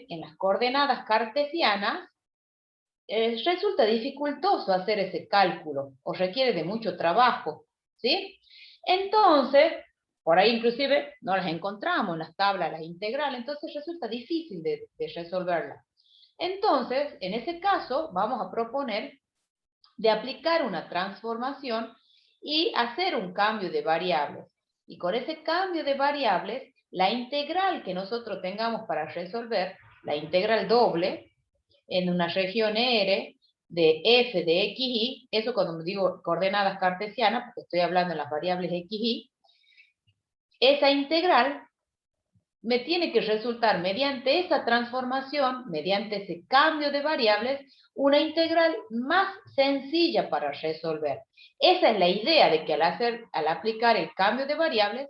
en las coordenadas cartesianas, resulta dificultoso hacer ese cálculo, o requiere de mucho trabajo, ¿sí? Entonces, por ahí inclusive no las encontramos en las tablas, las integrales, entonces resulta difícil de resolverlas. Entonces, en ese caso, vamos a proponer de aplicar una transformación y hacer un cambio de variables. Y con ese cambio de variables, la integral que nosotros tengamos para resolver, la integral doble, en una región R de f de x, y, eso cuando digo coordenadas cartesianas, porque estoy hablando de las variables x, y, esa integral me tiene que resultar mediante esa transformación, mediante ese cambio de variables, una integral más sencilla para resolver. Esa es la idea de que al aplicar el cambio de variables,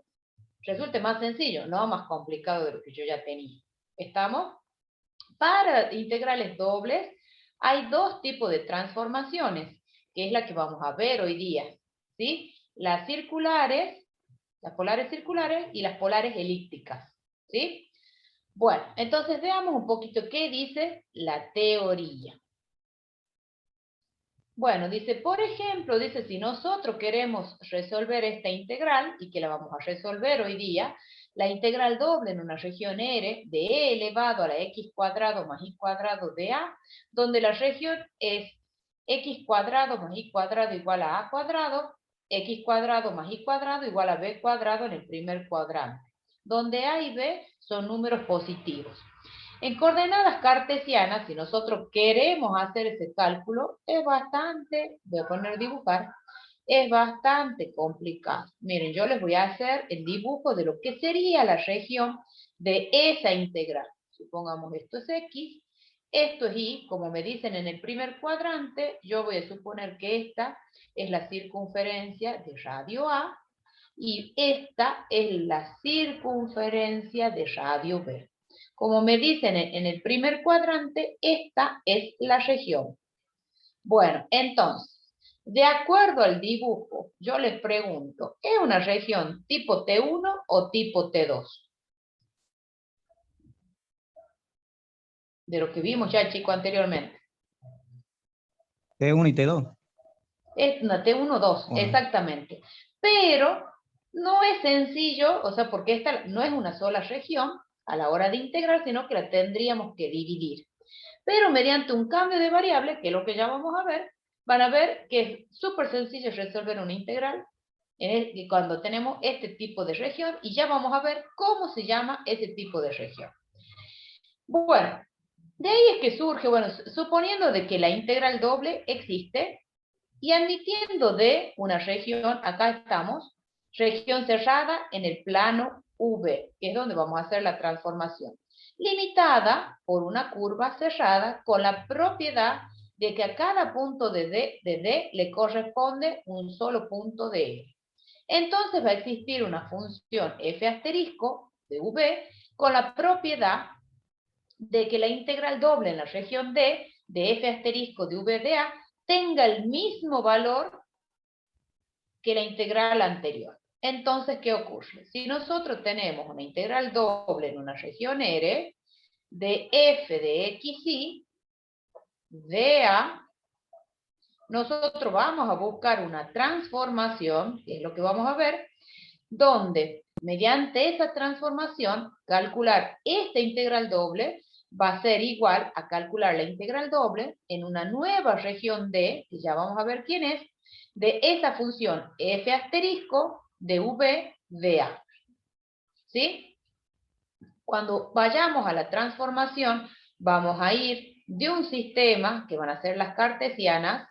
resulte más sencillo, no más complicado de lo que yo ya tenía. ¿Estamos? Para integrales dobles, hay dos tipos de transformaciones, que es la que vamos a ver hoy día, ¿sí? Las circulares, las polares circulares y las polares elípticas, ¿sí? Bueno, entonces veamos un poquito qué dice la teoría. Bueno, dice, por ejemplo, dice, si nosotros queremos resolver esta integral, y que la vamos a resolver hoy día, la integral doble en una región R de e elevado a la x cuadrado más y cuadrado de a, donde la región es x cuadrado más y cuadrado igual a cuadrado, x cuadrado más y cuadrado igual a b cuadrado en el primer cuadrante, donde a y b son números positivos. En coordenadas cartesianas, si nosotros queremos hacer ese cálculo, es bastante, voy a poner dibujar, es bastante complicado. Miren, yo les voy a hacer el dibujo de lo que sería la región de esa integral. Supongamos esto es x, esto es y, como me dicen en el primer cuadrante, yo voy a suponer que esta es la circunferencia de radio A, y esta es la circunferencia de radio B. Como me dicen en el primer cuadrante, esta es la región. Bueno, entonces, de acuerdo al dibujo, yo les pregunto, ¿es una región tipo T1 o tipo T2? De lo que vimos ya, chico, anteriormente. T1 y T2. Es una T1, 2, exactamente. Pero no es sencillo, o sea, porque esta no es una sola región a la hora de integrar, sino que la tendríamos que dividir. Pero mediante un cambio de variable, que es lo que ya vamos a ver, van a ver que es súper sencillo resolver una integral cuando tenemos este tipo de región, y ya vamos a ver cómo se llama ese tipo de región. Bueno, de ahí es que surge, bueno, suponiendo de que la integral doble existe, y admitiendo de una región, acá estamos, región cerrada en el plano V, que es donde vamos a hacer la transformación, limitada por una curva cerrada con la propiedad de que a cada punto de D le corresponde un solo punto de E. Entonces va a existir una función f asterisco de V con la propiedad de que la integral doble en la región D de f asterisco de V de A tenga el mismo valor que la integral anterior. Entonces, ¿qué ocurre? Si nosotros tenemos una integral doble en una región R de f de xy de A, nosotros vamos a buscar una transformación, que es lo que vamos a ver, donde mediante esa transformación calcular esta integral doble va a ser igual a calcular la integral doble en una nueva región D, que ya vamos a ver quién es, de esa función f asterisco de v de A. ¿Sí? Cuando vayamos a la transformación, vamos a ir de un sistema, que van a ser las cartesianas,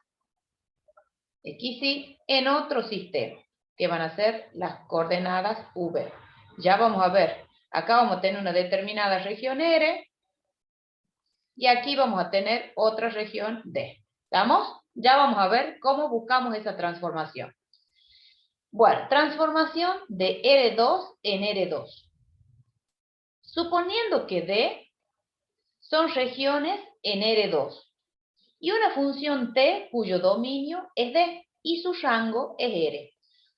XY, en otro sistema, que van a ser las coordenadas V. Ya vamos a ver, acá vamos a tener una determinada región R, y aquí vamos a tener otra región D. ¿Estamos? Ya vamos a ver cómo buscamos esa transformación. Bueno, transformación de R2 en R2. Suponiendo que D son regiones en R2 y una función T cuyo dominio es D y su rango es R.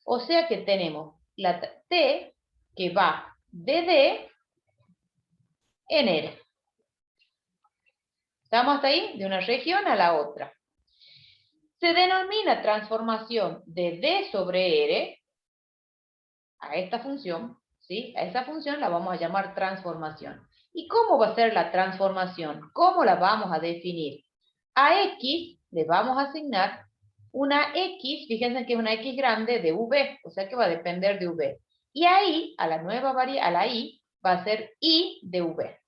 O sea que tenemos la T que va de D en R. ¿Estamos hasta ahí? De una región a la otra. Se denomina transformación de D sobre R a esta función, ¿sí? A esa función la vamos a llamar transformación. ¿Y cómo va a ser la transformación? ¿Cómo la vamos a definir? A X le vamos a asignar una X, fíjense que es una X grande de V, o sea que va a depender de V. Y ahí, a la nueva variable, a la Y, va a ser Y de V.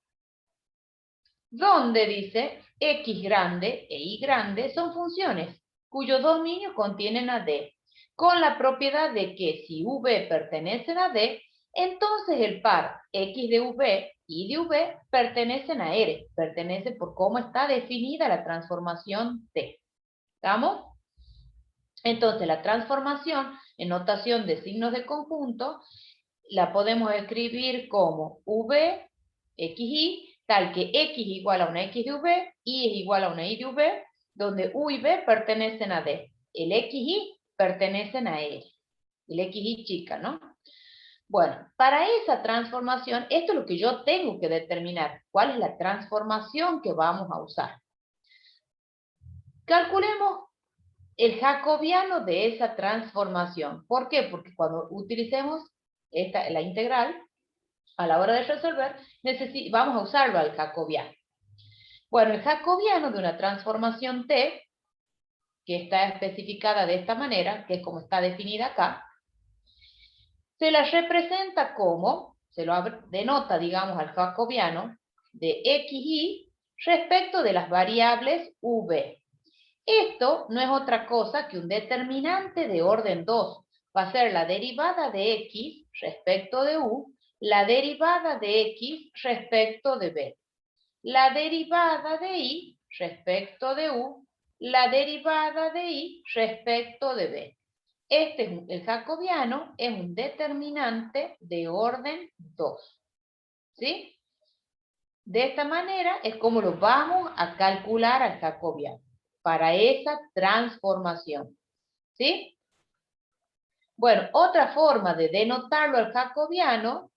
Donde dice X grande e Y grande son funciones cuyo dominio contienen a D, con la propiedad de que si V pertenecen a D, entonces el par X de V y de V pertenecen a R, pertenece por cómo está definida la transformación T. ¿Estamos? Entonces la transformación en notación de signos de conjunto la podemos escribir como V, XY, tal que X igual a una X de V, Y es igual a una Y de V, donde U y V pertenecen a D. El XY pertenecen a L. El XY chica, ¿no? Bueno, para esa transformación, esto es lo que yo tengo que determinar. ¿Cuál es la transformación que vamos a usar? Calculemos el jacobiano de esa transformación. ¿Por qué? Porque cuando utilicemos la integral, a la hora de resolver, vamos a usarlo al jacobiano. Bueno, el jacobiano de una transformación T, que está especificada de esta manera, que es como está definida acá, se la representa como, se lo denota, digamos, al jacobiano de XY respecto de las variables V. Esto no es otra cosa que un determinante de orden 2. Va a ser la derivada de X respecto de U, la derivada de X respecto de B, la derivada de Y respecto de U, la derivada de Y respecto de B. El jacobiano es un determinante de orden 2. ¿Sí? De esta manera es como lo vamos a calcular al jacobiano para esa transformación. ¿Sí? Bueno, otra forma de denotarlo al jacobiano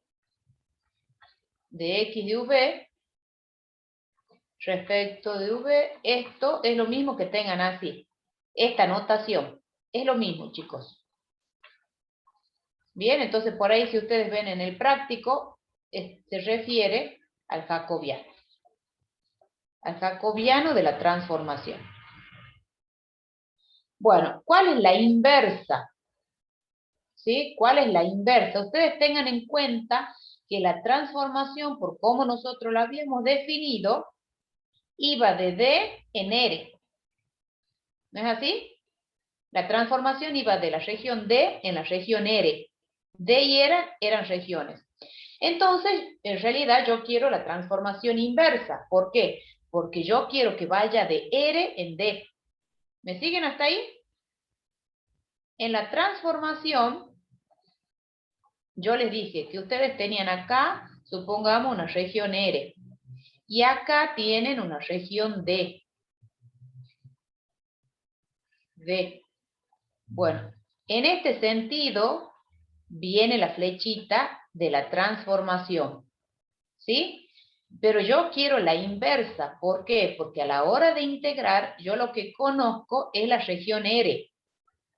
de X de V respecto de V, esto es lo mismo que tengan así. Esta notación es lo mismo, chicos. Bien, entonces por ahí si ustedes ven en el práctico, se refiere al jacobiano de la transformación. Bueno, ¿cuál es la inversa? ¿Sí? ¿Cuál es la inversa? Ustedes tengan en cuenta que la transformación, por cómo nosotros la habíamos definido, iba de D en R. ¿No es así? La transformación iba de la región D en la región R. D y R eran regiones. Entonces, en realidad yo quiero la transformación inversa. ¿Por qué? Porque yo quiero que vaya de R en D. ¿Me siguen hasta ahí? En la transformación, yo les dije que ustedes tenían acá, supongamos, una región R. Y acá tienen una región D. Bueno, en este sentido viene la flechita de la transformación. ¿Sí? Pero yo quiero la inversa. ¿Por qué? Porque a la hora de integrar, yo lo que conozco es la región R.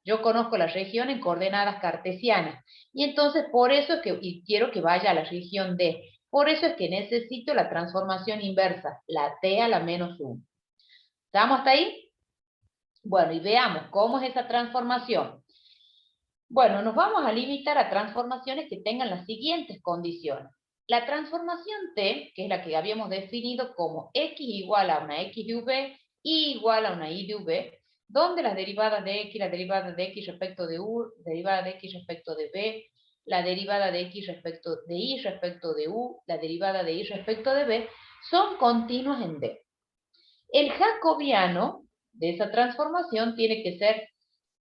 Yo conozco la región en coordenadas cartesianas. Y entonces por eso es que quiero que vaya a la región D. Por eso es que necesito la transformación inversa, la T a la menos 1. ¿Estamos hasta ahí? Bueno, y veamos cómo es esa transformación. Bueno, nos vamos a limitar a transformaciones que tengan las siguientes condiciones. La transformación T, que es la que habíamos definido como X igual a una X de V, Y igual a una Y de V, donde las derivadas de X, la derivada de X respecto de U, la derivada de X respecto de V, la derivada de X respecto de Y respecto de U, la derivada de Y respecto de V, son continuas en D. El jacobiano de esa transformación tiene que ser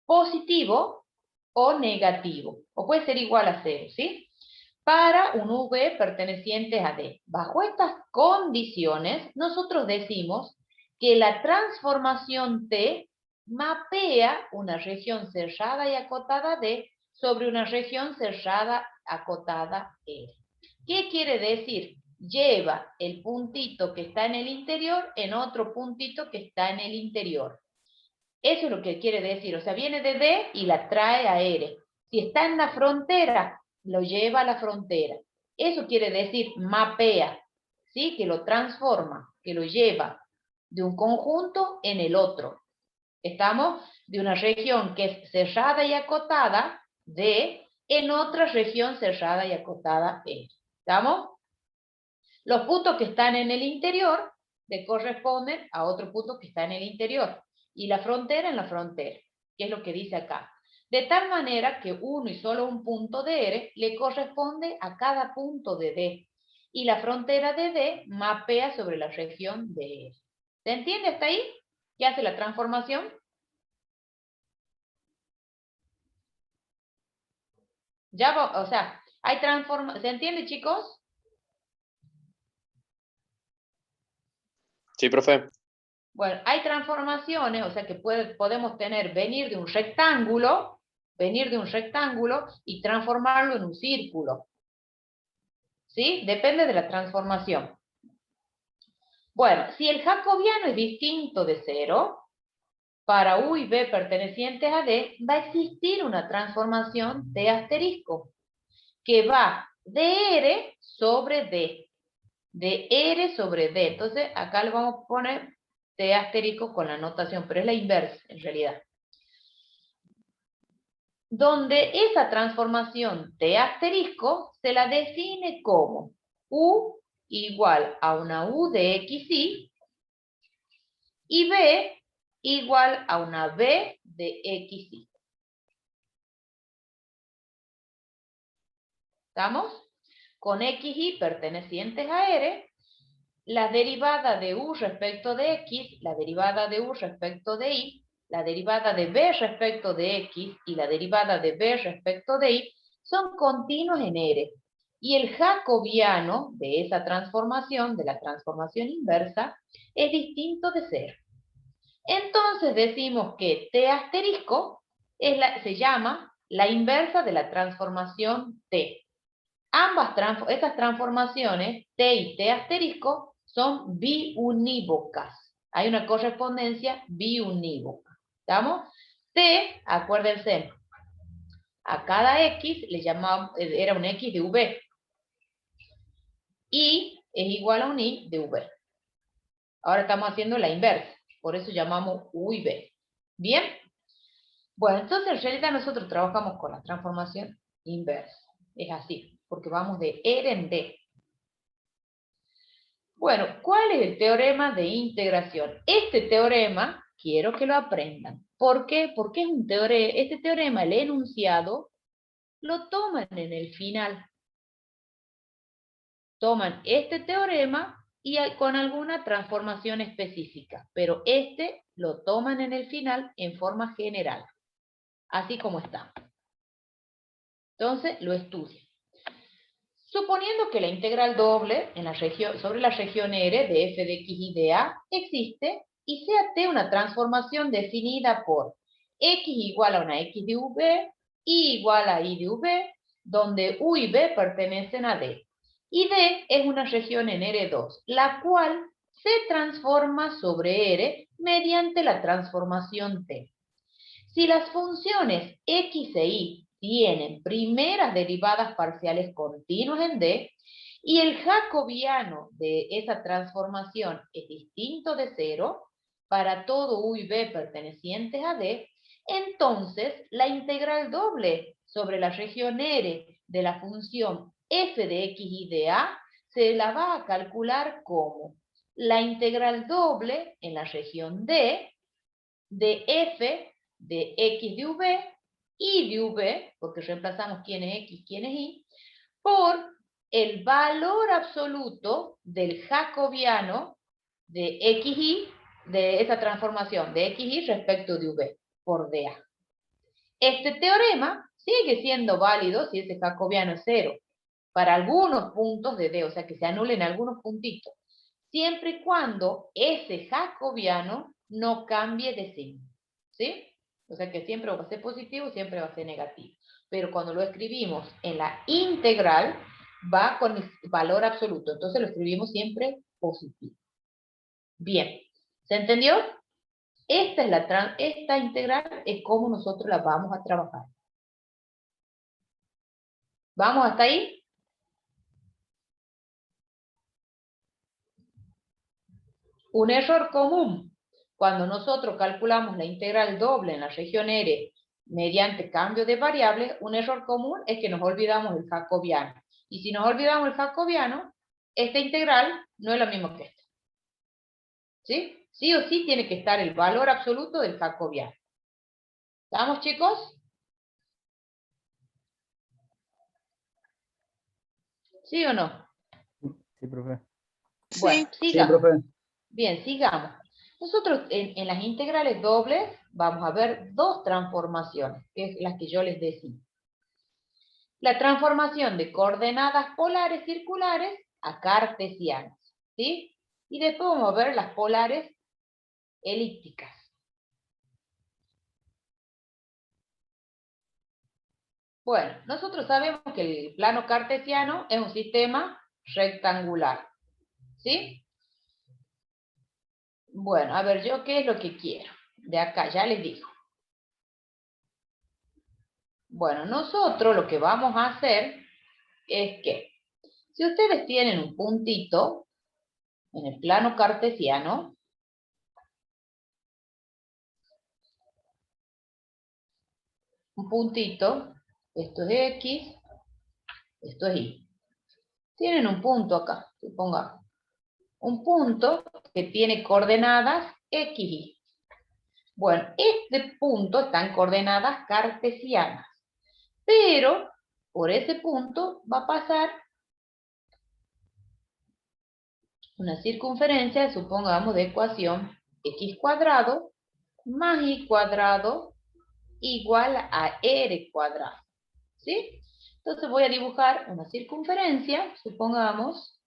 positivo o negativo, o puede ser igual a 0, ¿sí? Para un V perteneciente a D. Bajo estas condiciones, nosotros decimos que la transformación T mapea una región cerrada y acotada D sobre una región cerrada acotada R. ¿Qué quiere decir? lleva el puntito que está en el interior en otro puntito que está en el interior. Eso es lo que quiere decir, o sea, viene de D y la trae a R. Si está en la frontera, lo lleva a la frontera. Eso quiere decir mapea, ¿sí? Que lo transforma, que lo lleva de un conjunto en el otro. Estamos de una región que es cerrada y acotada, D, en otra región cerrada y acotada, E. ¿Estamos? Los puntos que están en el interior le corresponden a otro punto que está en el interior. Y la frontera en la frontera, que es lo que dice acá. De tal manera que uno y solo un punto de R le corresponde a cada punto de D. Y la frontera de D mapea sobre la región de R. ¿Se entiende hasta ahí? ¿Qué hace la transformación? Ya, o sea, hay transformación. ¿Se entiende, chicos? Sí, profe. Bueno, hay transformaciones, o sea que podemos tener venir de un rectángulo y transformarlo en un círculo. ¿Sí? Depende de la transformación. Bueno, si el jacobiano es distinto de 0, para U y B pertenecientes a D, va a existir una transformación T asterisco, que va de R sobre D. De R sobre D. Entonces, acá le vamos a poner T asterisco con la notación, pero es la inversa, en realidad. Donde esa transformación T asterisco se la define como U igual a una U de XY y B igual a una B de XY. ¿Estamos? Con XY pertenecientes a R, la derivada de U respecto de X, la derivada de U respecto de Y, la derivada de B respecto de X y la derivada de B respecto de Y son continuos en R. Y el jacobiano de esa transformación, de la transformación inversa, es distinto de 0. Entonces decimos que T asterisco se llama la inversa de la transformación T. Estas transformaciones, T y T asterisco, son biunívocas. Hay una correspondencia biunívoca. ¿Estamos? T, acuérdense, a cada X le llamamos, era un X de V. Y es igual a un Y de V. Ahora estamos haciendo la inversa. Por eso llamamos U y B. ¿Bien? Bueno, entonces en realidad nosotros trabajamos con la transformación inversa. Es así, porque vamos de R en D. Bueno, ¿cuál es el teorema de integración? Este teorema quiero que lo aprendan. ¿Por qué? Porque es un teorema, este teorema, el enunciado, lo toman en el final. Toman este teorema y con alguna transformación específica, pero este lo toman en el final en forma general, así como está. Entonces, lo estudian. Suponiendo que la integral doble en la región, sobre la región R de f de x y de a existe y sea T una transformación definida por x igual a una x de v, y igual a y de v, donde u y b pertenecen a D. Y D es una región en R2, la cual se transforma sobre R mediante la transformación T. Si las funciones x e y tienen primeras derivadas parciales continuas en D, y el jacobiano de esa transformación es distinto de 0, para todo U y B pertenecientes a D, entonces la integral doble sobre la región R de la función f de x y de a se la va a calcular como la integral doble en la región D de f de x de v y de v, porque reemplazamos quién es x, quién es y, por el valor absoluto del jacobiano de xy, de esa transformación de xy respecto de v, por dA. Este teorema sigue siendo válido si ese jacobiano es 0, para algunos puntos de D, o sea que se anulen algunos puntitos, siempre y cuando ese jacobiano no cambie de signo. ¿Sí? O sea que siempre va a ser positivo, siempre va a ser negativo. Pero cuando lo escribimos en la integral, va con el valor absoluto. Entonces lo escribimos siempre positivo. Bien, ¿se entendió? Esta integral es como nosotros la vamos a trabajar. ¿Vamos hasta ahí? Un error común cuando nosotros calculamos la integral doble en la región R mediante cambio de variables, un error común es que nos olvidamos del jacobiano. Y si nos olvidamos el jacobiano, esta integral no es lo mismo que esta. ¿Sí? Sí o sí tiene que estar el valor absoluto del jacobiano. ¿Estamos, chicos? ¿Sí o no? Sí, profe. Bueno, Sí, sigamos. profe. Bien, sigamos. Nosotros en las integrales dobles vamos a ver dos transformaciones, que es las que yo les decía. La transformación de coordenadas polares circulares a cartesianas, ¿sí? Y después vamos a ver las polares elípticas. Bueno, nosotros sabemos que el plano cartesiano es un sistema rectangular, ¿sí? Bueno, a ver, ¿yo qué es lo que quiero? De acá, ya les digo. Bueno, nosotros lo que vamos a hacer es que, si ustedes tienen un puntito en el plano cartesiano, un puntito, esto es X, esto es Y. Tienen un punto acá, supongamos. Un punto que tiene coordenadas X, Y. Bueno, este punto está en coordenadas cartesianas, pero por ese punto va a pasar una circunferencia, supongamos, de ecuación x cuadrado más y cuadrado igual a r cuadrado, ¿sí? Entonces voy a dibujar una circunferencia, supongamos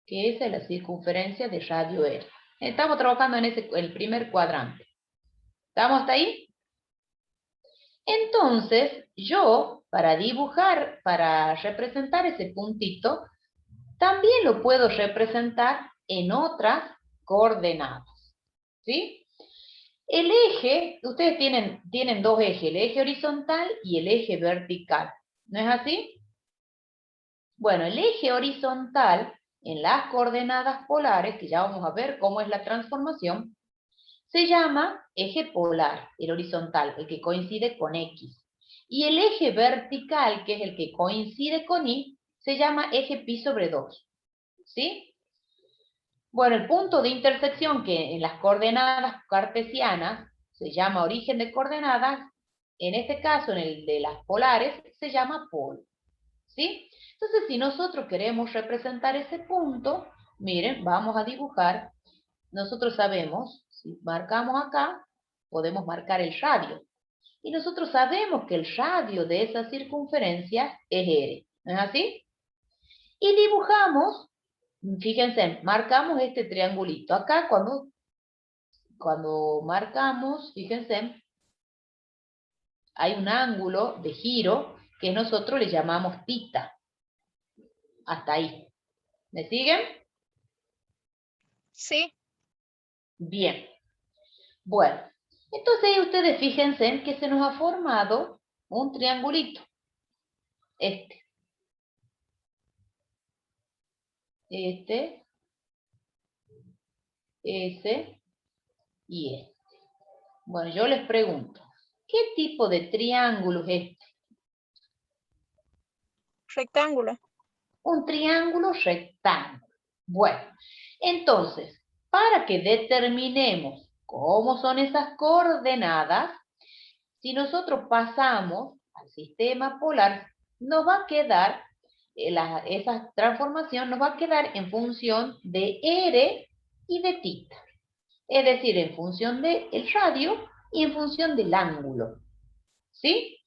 que esa es la circunferencia de radio r. Estamos trabajando en el primer cuadrante. ¿Estamos hasta ahí? Entonces, yo, para dibujar, para representar ese puntito, también lo puedo representar en otras coordenadas, ¿sí? El eje, ustedes tienen dos ejes, el eje horizontal y el eje vertical, ¿no es así? Bueno, el eje horizontal en las coordenadas polares, que ya vamos a ver cómo es la transformación, se llama eje polar, el horizontal, el que coincide con X. Y el eje vertical, que es el que coincide con Y, se llama eje pi sobre 2, ¿sí? Bueno, el punto de intersección que en las coordenadas cartesianas se llama origen de coordenadas, en este caso, en el de las polares, se llama polo, ¿sí? Entonces, si nosotros queremos representar ese punto, miren, vamos a dibujar. Nosotros sabemos, si marcamos acá, podemos marcar el radio. Y nosotros sabemos que el radio de esa circunferencia es R, ¿no es así? Y dibujamos, fíjense, marcamos este triangulito. Acá cuando marcamos, fíjense, hay un ángulo de giro que nosotros le llamamos tita. Hasta ahí. ¿Me siguen? sí, Bien. Bueno, entonces ustedes fíjense que se nos ha formado un triangulito. Este, ese y este. Bueno, yo les pregunto, ¿qué tipo de triángulo es este? rectángulo. Un triángulo rectángulo. Bueno, entonces, para que determinemos cómo son esas coordenadas, si nosotros pasamos al sistema polar, nos va a quedar, esa transformación nos va a quedar en función de R y de tita. Es decir, en función del radio y en función del ángulo. ¿Sí?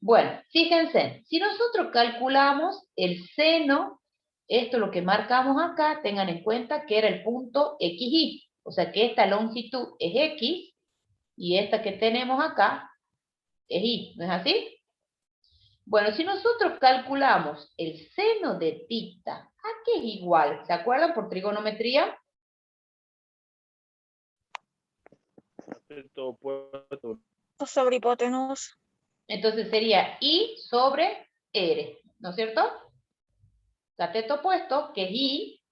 Bueno, fíjense, si nosotros calculamos el seno, esto lo que marcamos acá, tengan en cuenta que era el punto XY, o sea que esta longitud es X y esta que tenemos acá es Y, ¿no es así? Bueno, si nosotros calculamos el seno de tita, ¿a qué es igual? ¿Se acuerdan por trigonometría? Cateto opuesto. Sobre hipotenusa. Entonces sería I sobre R, ¿no es cierto? Cateto opuesto, que es I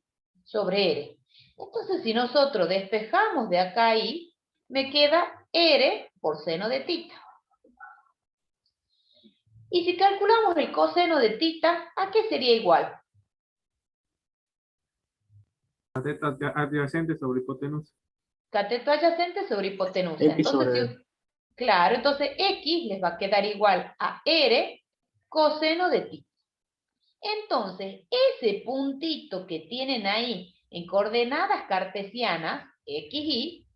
sobre R. Entonces, si nosotros despejamos de acá I, me queda R por seno de tita. Y si calculamos el coseno de tita, ¿a qué sería igual? Cateto adyacente sobre hipotenusa. Cateto adyacente sobre hipotenusa. X Entonces, sobre... claro, entonces X les va a quedar igual a R coseno de tita. Entonces, ese puntito que tienen ahí en coordenadas cartesianas, X, Y,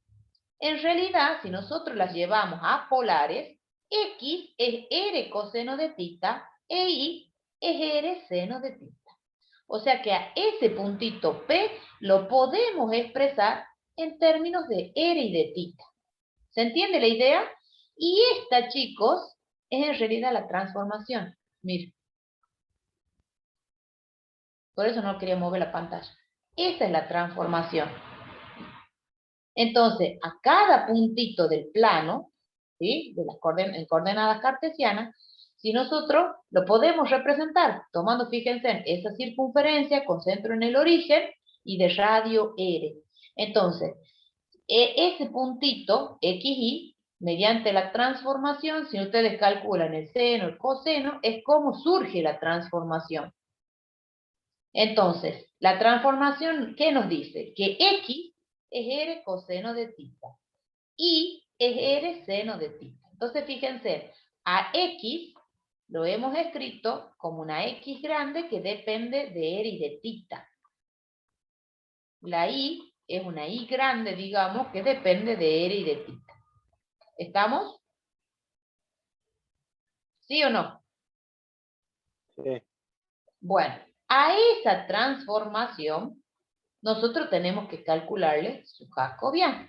en realidad, si nosotros las llevamos a polares, X es R coseno de tita e Y es R seno de tita. O sea que a ese puntito P lo podemos expresar en términos de R y de tita. ¿Se entiende la idea? Y esta, chicos, es en realidad la transformación. Miren. Por eso no quería mover la pantalla. Esa es la transformación. Entonces, a cada puntito del plano, ¿sí? De las coordenadas cartesianas, si nosotros lo podemos representar tomando, fíjense, en esa circunferencia con centro en el origen y de radio R. Entonces, ese puntito, XY, mediante la transformación, si ustedes calculan el seno, el coseno, es como surge la transformación. Entonces, la transformación, ¿qué nos dice? Que X es R coseno de tita. Y es R seno de tita. Entonces, fíjense, a X lo hemos escrito como una X grande que depende de R y de tita. La Y es una Y grande, digamos, que depende de R y de tita. ¿Estamos? ¿Sí o no? Sí. Bueno, a esa transformación nosotros tenemos que calcularle su jacobiano.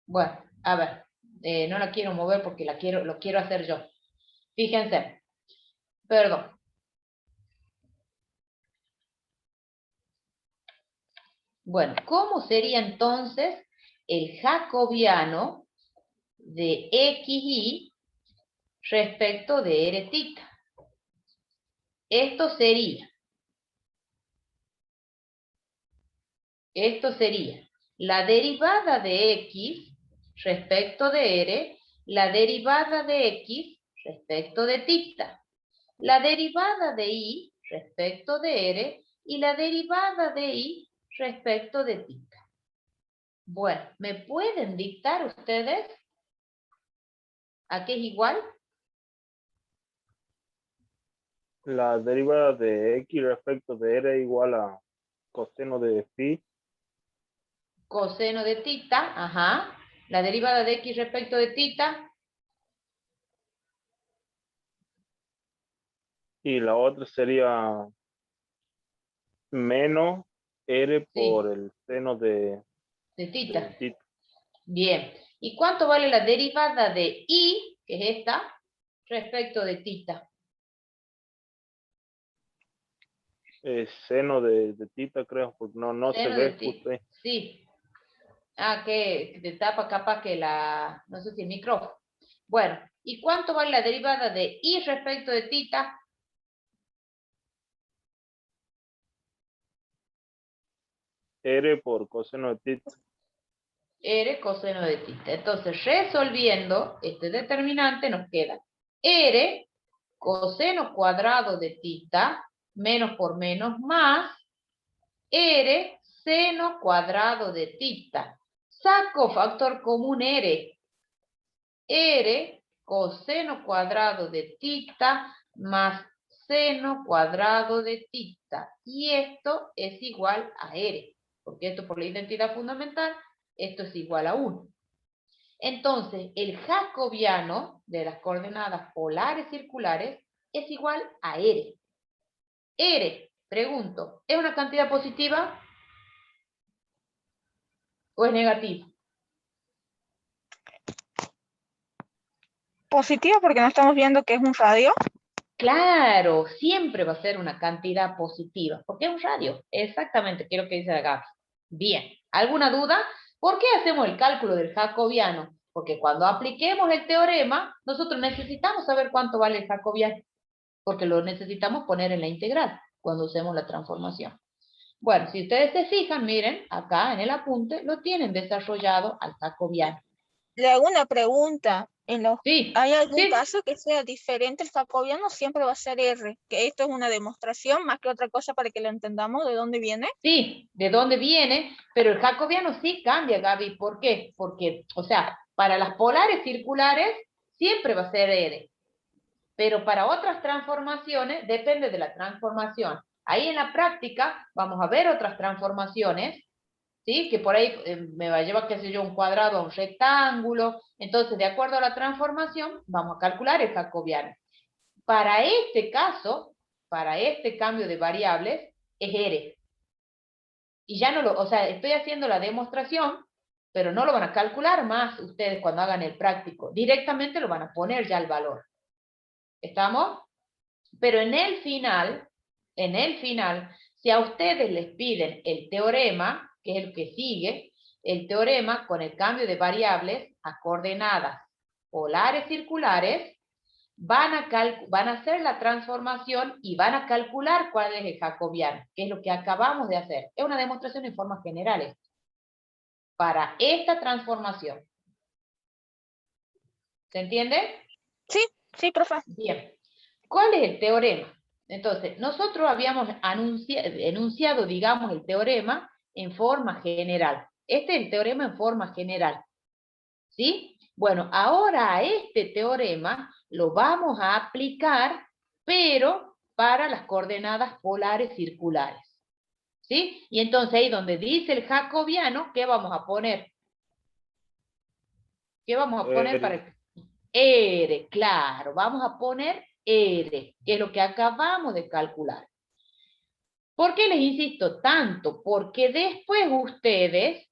Bueno, a ver, no la quiero mover porque lo quiero hacer yo. Fíjense, perdón. Bueno, ¿cómo sería entonces el jacobiano de XY respecto de R tita? Esto sería la derivada de X respecto de R, la derivada de X respecto de tita, la derivada de Y respecto de R y la derivada de Y respecto de tita. Bueno, ¿me pueden dictar ustedes a qué es igual? La derivada de X respecto de R es igual a coseno de phi. Coseno de tita, ajá. La derivada de X respecto de tita. Y la otra sería menos R por Sí, el seno de tita. tita. Bien. ¿Y cuánto vale la derivada de Y, que es esta, respecto de tita? Seno de tita, creo, porque no se Seno de ve tita. justo ahí. Sí. Ah, que te tapa capaz que no sé si el micrófono. Bueno, ¿y cuánto vale la derivada de Y respecto de tita? R por coseno de tita. R coseno de tita. Entonces, resolviendo este determinante, nos queda R coseno cuadrado de tita, menos por menos más, R seno cuadrado de tita. Saco factor común R. R coseno cuadrado de tita más seno cuadrado de tita. Y esto es igual a R, porque esto por la identidad fundamental, esto es igual a 1. Entonces, el jacobiano de las coordenadas polares circulares es igual a R. R, pregunto, ¿es una cantidad positiva o es negativa? Positivo porque no estamos viendo que es un radio. Claro, siempre va a ser una cantidad positiva, porque es un radio, exactamente, que es lo que dice la Gaby. Bien, ¿alguna duda? ¿Por qué hacemos el cálculo del jacobiano? Porque cuando apliquemos el teorema, nosotros necesitamos saber cuánto vale el jacobiano, porque lo necesitamos poner en la integral cuando usemos la transformación. Bueno, si ustedes se fijan, miren, acá en el apunte lo tienen desarrollado al jacobiano. Le hago una pregunta. Sí, ¿Hay algún sí. caso que sea diferente? El jacobiano siempre va a ser R, que esto es una demostración más que otra cosa para que lo entendamos de dónde viene. Sí, de dónde viene, pero el jacobiano sí cambia, Gaby. ¿Por qué? Porque, o sea, para las polares circulares siempre va a ser R, pero para otras transformaciones depende de la transformación. Ahí en la práctica vamos a ver otras transformaciones, ¿sí? Que por ahí me va a llevar, qué sé yo, un cuadrado a un rectángulo. Entonces, de acuerdo a la transformación, vamos a calcular el jacobiano. Para este caso, para este cambio de variables, es R. Y ya no lo, o sea, estoy haciendo la demostración, pero no lo van a calcular más ustedes cuando hagan el práctico. Directamente lo van a poner ya el valor. ¿Estamos? Pero en el final, si a ustedes les piden el teorema, que es el que sigue, el teorema con el cambio de variables a coordenadas polares circulares, van a hacer la transformación y van a calcular cuál es el jacobiano, que es lo que acabamos de hacer. Es una demostración en formas generales para esta transformación. ¿Se entiende? Sí, sí, profe. Bien. ¿Cuál es el teorema? Entonces, nosotros habíamos enunciado, digamos, el teorema en forma general. Este es el teorema en forma general. ¿Sí? Bueno, ahora a este teorema lo vamos a aplicar, pero para las coordenadas polares circulares. ¿Sí? Y entonces ahí donde dice el jacobiano, ¿qué vamos a poner? ¿Qué vamos a poner para el... R, claro, vamos a poner R, que es lo que acabamos de calcular. ¿Por qué les insisto tanto? Porque después ustedes,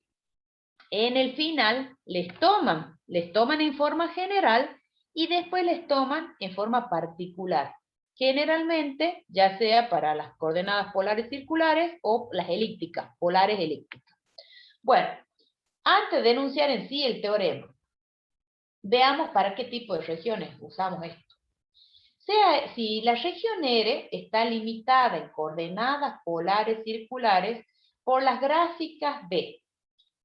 en el final, les toman en forma general y después les toman en forma particular. Generalmente, ya sea para las coordenadas polares circulares o las elípticas, polares elípticas. Bueno, antes de enunciar en sí el teorema, veamos para qué tipo de regiones usamos esto. Si la región R está limitada en coordenadas polares circulares por las gráficas de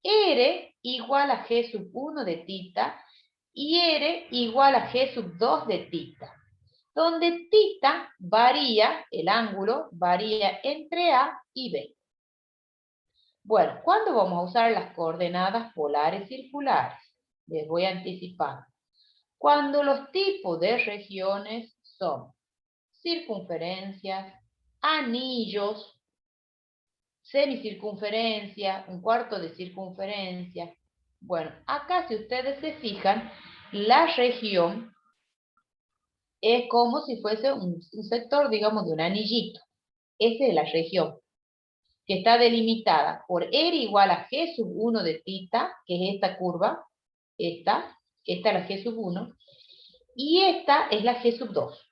R igual a G sub 1 de tita y R igual a G sub 2 de tita, donde tita varía, el ángulo varía entre A y B. Bueno, ¿cuándo vamos a usar las coordenadas polares circulares? Les voy a anticipar. Cuando los tipos de regiones son circunferencias, anillos, semicircunferencia, un cuarto de circunferencia. Bueno, acá si ustedes se fijan, la región es como si fuese un sector, digamos, de un anillito. Esa es la región, que está delimitada por R igual a G sub 1 de tita, que es esta curva, esta es la G sub 1, y esta es la G sub 2.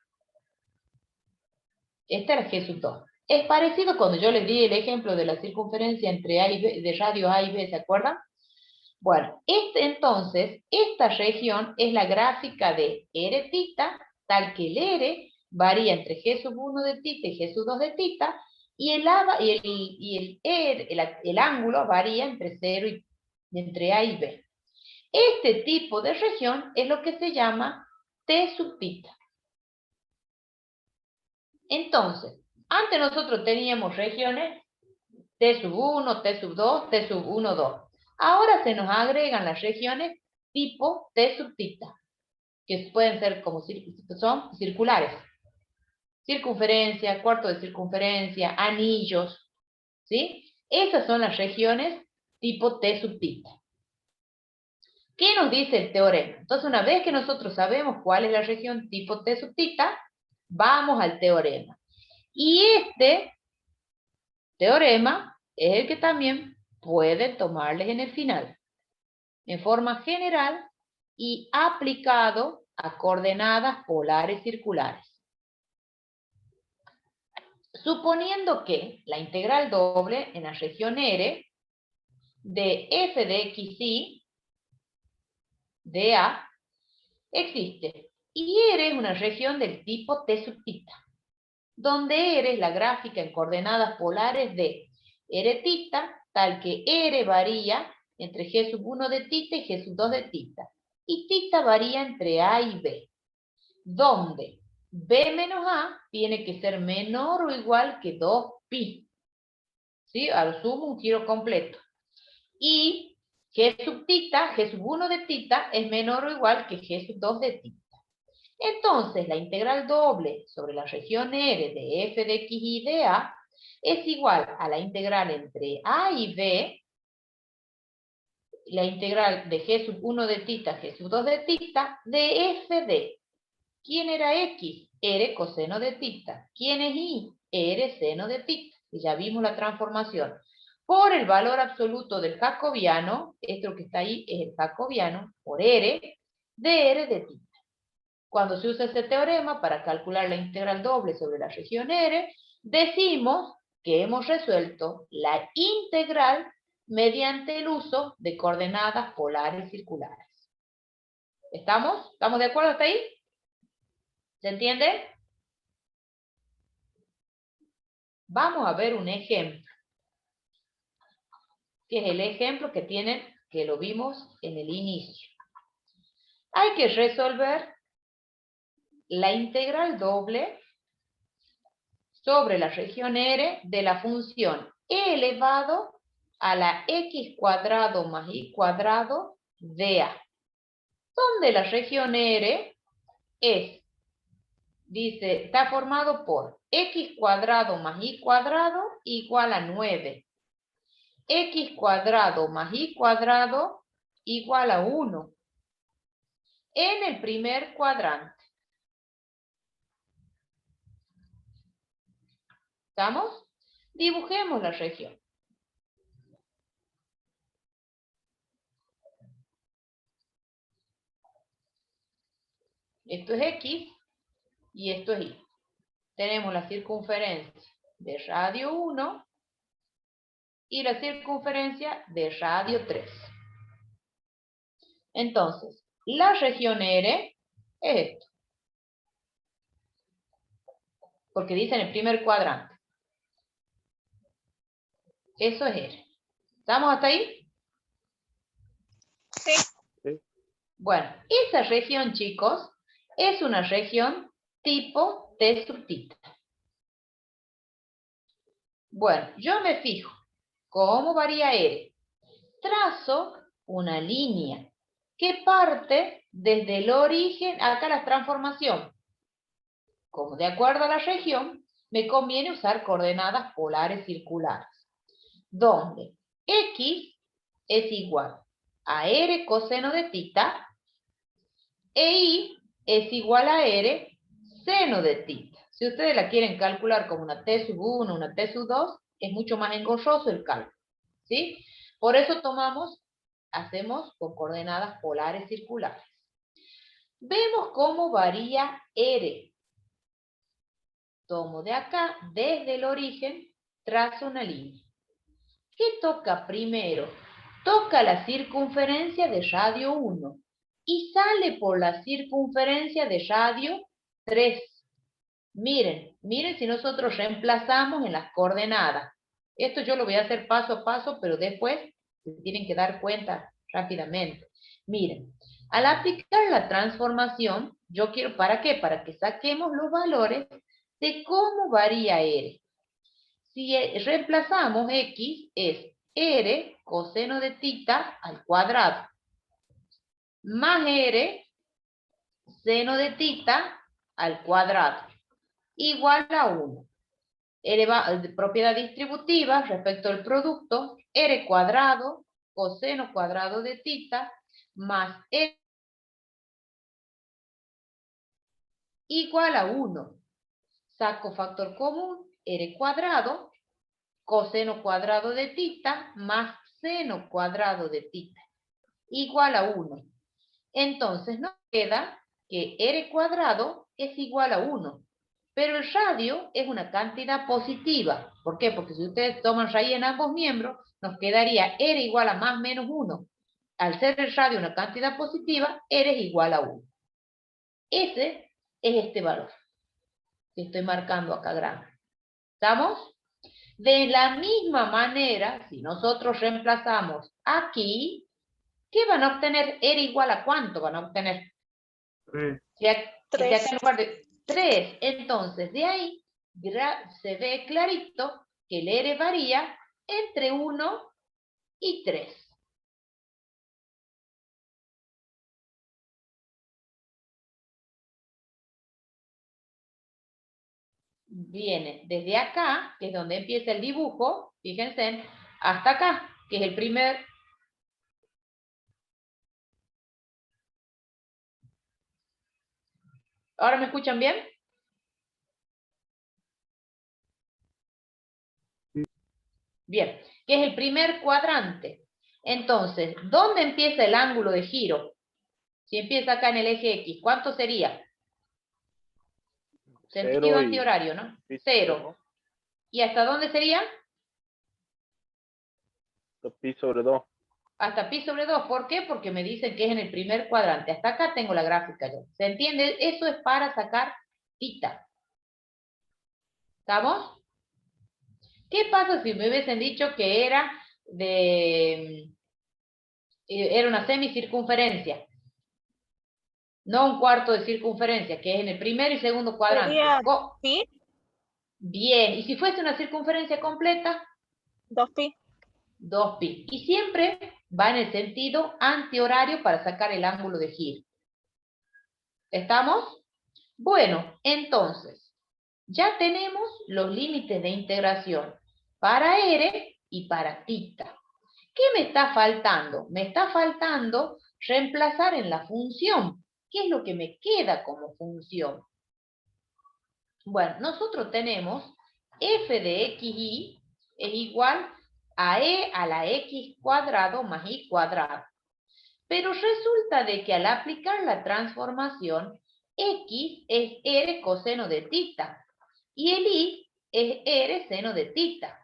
Esta es la G sub 2. Es parecido cuando yo les di el ejemplo de la circunferencia entre A y B, de radio A y B, ¿se acuerdan? Bueno, entonces, esta región es la gráfica de R tita, tal que el R varía entre G sub 1 de tita y G sub 2 de tita, y el ángulo varía entre 0 y entre A y B. Este tipo de región es lo que se llama T sub tita. Entonces, antes nosotros teníamos regiones T sub 1, T sub 2, T sub 1, 2. Ahora se nos agregan las regiones tipo T sub tita, que pueden ser como son circulares. Circunferencia, cuarto de circunferencia, anillos, ¿sí? Esas son las regiones tipo T sub tita. ¿Qué nos dice el teorema? Entonces, una vez que nosotros sabemos cuál es la región tipo T sub tita, vamos al teorema. Y este teorema es el que también pueden tomarles en el final, en forma general y aplicado a coordenadas polares circulares. suponiendo que la integral doble en la región R de f de xy de A existe. Y R es una región del tipo T sub θ, donde R es la gráfica en coordenadas polares de R θ, tal que R varía entre G sub 1 de θ y G sub 2 de θ. Y θ varía entre A y B, donde B menos A tiene que ser menor o igual que 2pi. ¿Sí? A lo sumo un giro completo. Y G sub θ, G sub 1 de θ, es menor o igual que G sub 2 de θ. Entonces, la integral doble sobre la región R de f de x y de A es igual a la integral entre A y B, la integral de G sub 1 de θ, G sub 2 de θ, de f de. ¿Quién era x? R coseno de θ. ¿Quién es y? R seno de θ. Y ya vimos la transformación. Por el valor absoluto del jacobiano, esto que está ahí es el jacobiano, por R, de R de θ. Cuando se usa este teorema para calcular la integral doble sobre la región R, decimos que hemos resuelto la integral mediante el uso de coordenadas polares circulares. ¿Estamos? ¿Estamos de acuerdo hasta ahí? ¿Se entiende? Vamos a ver un ejemplo, que es el ejemplo que lo vimos en el inicio. Hay que resolver la integral doble sobre la región R de la función e elevado a la x cuadrado más y cuadrado de A, donde la región R está formado por x cuadrado más y cuadrado igual a 9, x cuadrado más y cuadrado igual a 1, en el primer cuadrante. ¿Estamos? Dibujemos la región. Esto es X y esto es Y. Tenemos la circunferencia de radio 1 y la circunferencia de radio 3. Entonces, la región R es esto. Porque dice en el primer cuadrante. Eso es R. ¿Estamos hasta ahí? Sí. Bueno, esa región, chicos, es una región tipo T sub θ. Bueno, yo me fijo. ¿Cómo varía R? Trazo una línea que parte desde el origen, acá la transformación. Como de acuerdo a la región, me conviene usar coordenadas polares circulares, donde X es igual a R coseno de θ e Y es igual a R seno de θ. Si ustedes la quieren calcular como una T sub 1, una T sub 2, es mucho más engorroso el cálculo, ¿sí? Por eso hacemos con coordenadas polares circulares. Vemos cómo varía R. Tomo de acá, desde el origen, trazo una línea. ¿Qué toca primero? Toca la circunferencia de radio 1 y sale por la circunferencia de radio 3. Miren si nosotros reemplazamos en las coordenadas. Esto yo lo voy a hacer paso a paso, pero después se tienen que dar cuenta rápidamente. Miren, al aplicar la transformación, yo quiero, ¿para qué? Para que saquemos los valores de cómo varía R. Si reemplazamos X, es R coseno de θ al cuadrado, más R seno de θ al cuadrado, igual a 1. Propiedad distributiva respecto al producto, R cuadrado coseno cuadrado de θ más R igual a 1. Saco factor común, R cuadrado coseno cuadrado de θ más seno cuadrado de θ igual a 1. Entonces nos queda que R cuadrado es igual a 1. Pero el radio es una cantidad positiva. ¿Por qué? Porque si ustedes toman raíz en ambos miembros, nos quedaría R igual a más menos 1. Al ser el radio una cantidad positiva, R es igual a 1. Ese es este valor que estoy marcando acá grande. ¿Estamos? De la misma manera, si nosotros reemplazamos aquí, ¿qué van a obtener? R igual a ¿cuánto van a obtener? 3. Si acá Tres. en lugar de 3, entonces de ahí se ve clarito que el R varía entre 1 y 3. Viene desde acá, que es donde empieza el dibujo, fíjense, hasta acá, que es el primer. ¿Ahora me escuchan bien? Bien, que es el primer cuadrante. Entonces, ¿dónde empieza el ángulo de giro? Si empieza acá en el eje X, ¿cuánto sería? Sentido 0 y antihorario, ¿no? pi 0. ¿Y hasta dónde sería? pi sobre 2. Hasta pi sobre 2. ¿Por qué? Porque me dicen que es en el primer cuadrante. Hasta acá tengo la gráfica yo. ¿Se entiende? Eso es para sacar θ. ¿Estamos? ¿Qué pasa si me hubiesen dicho que era una semicircunferencia? No un cuarto de circunferencia, que es en el primer y segundo cuadrante. Sería pi, Bien, y si fuese una circunferencia completa, 2pi. 2pi. Y siempre va en el sentido antihorario para sacar el ángulo de giro. ¿Estamos? Bueno, entonces, ya tenemos los límites de integración para R y para θ. ¿Qué me está faltando? Me está faltando reemplazar en la función. ¿Qué es lo que me queda como función? Bueno, nosotros tenemos f de xy es igual a e a la x cuadrado más y cuadrado. Pero resulta de que al aplicar la transformación, x es r coseno de θ y el y es r seno de θ.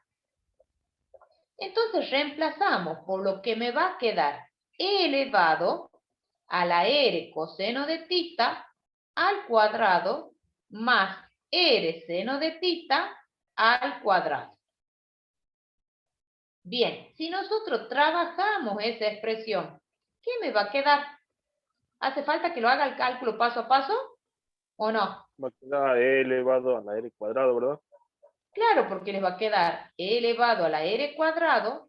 Entonces reemplazamos por lo que me va a quedar e elevado a la r coseno de θ al cuadrado más r seno de θ al cuadrado. Bien, si nosotros trabajamos esa expresión, ¿qué me va a quedar? ¿Hace falta que lo haga el cálculo paso a paso o no? Va a quedar e elevado a la r cuadrado, ¿verdad? Claro, porque les va a quedar e elevado a la r cuadrado,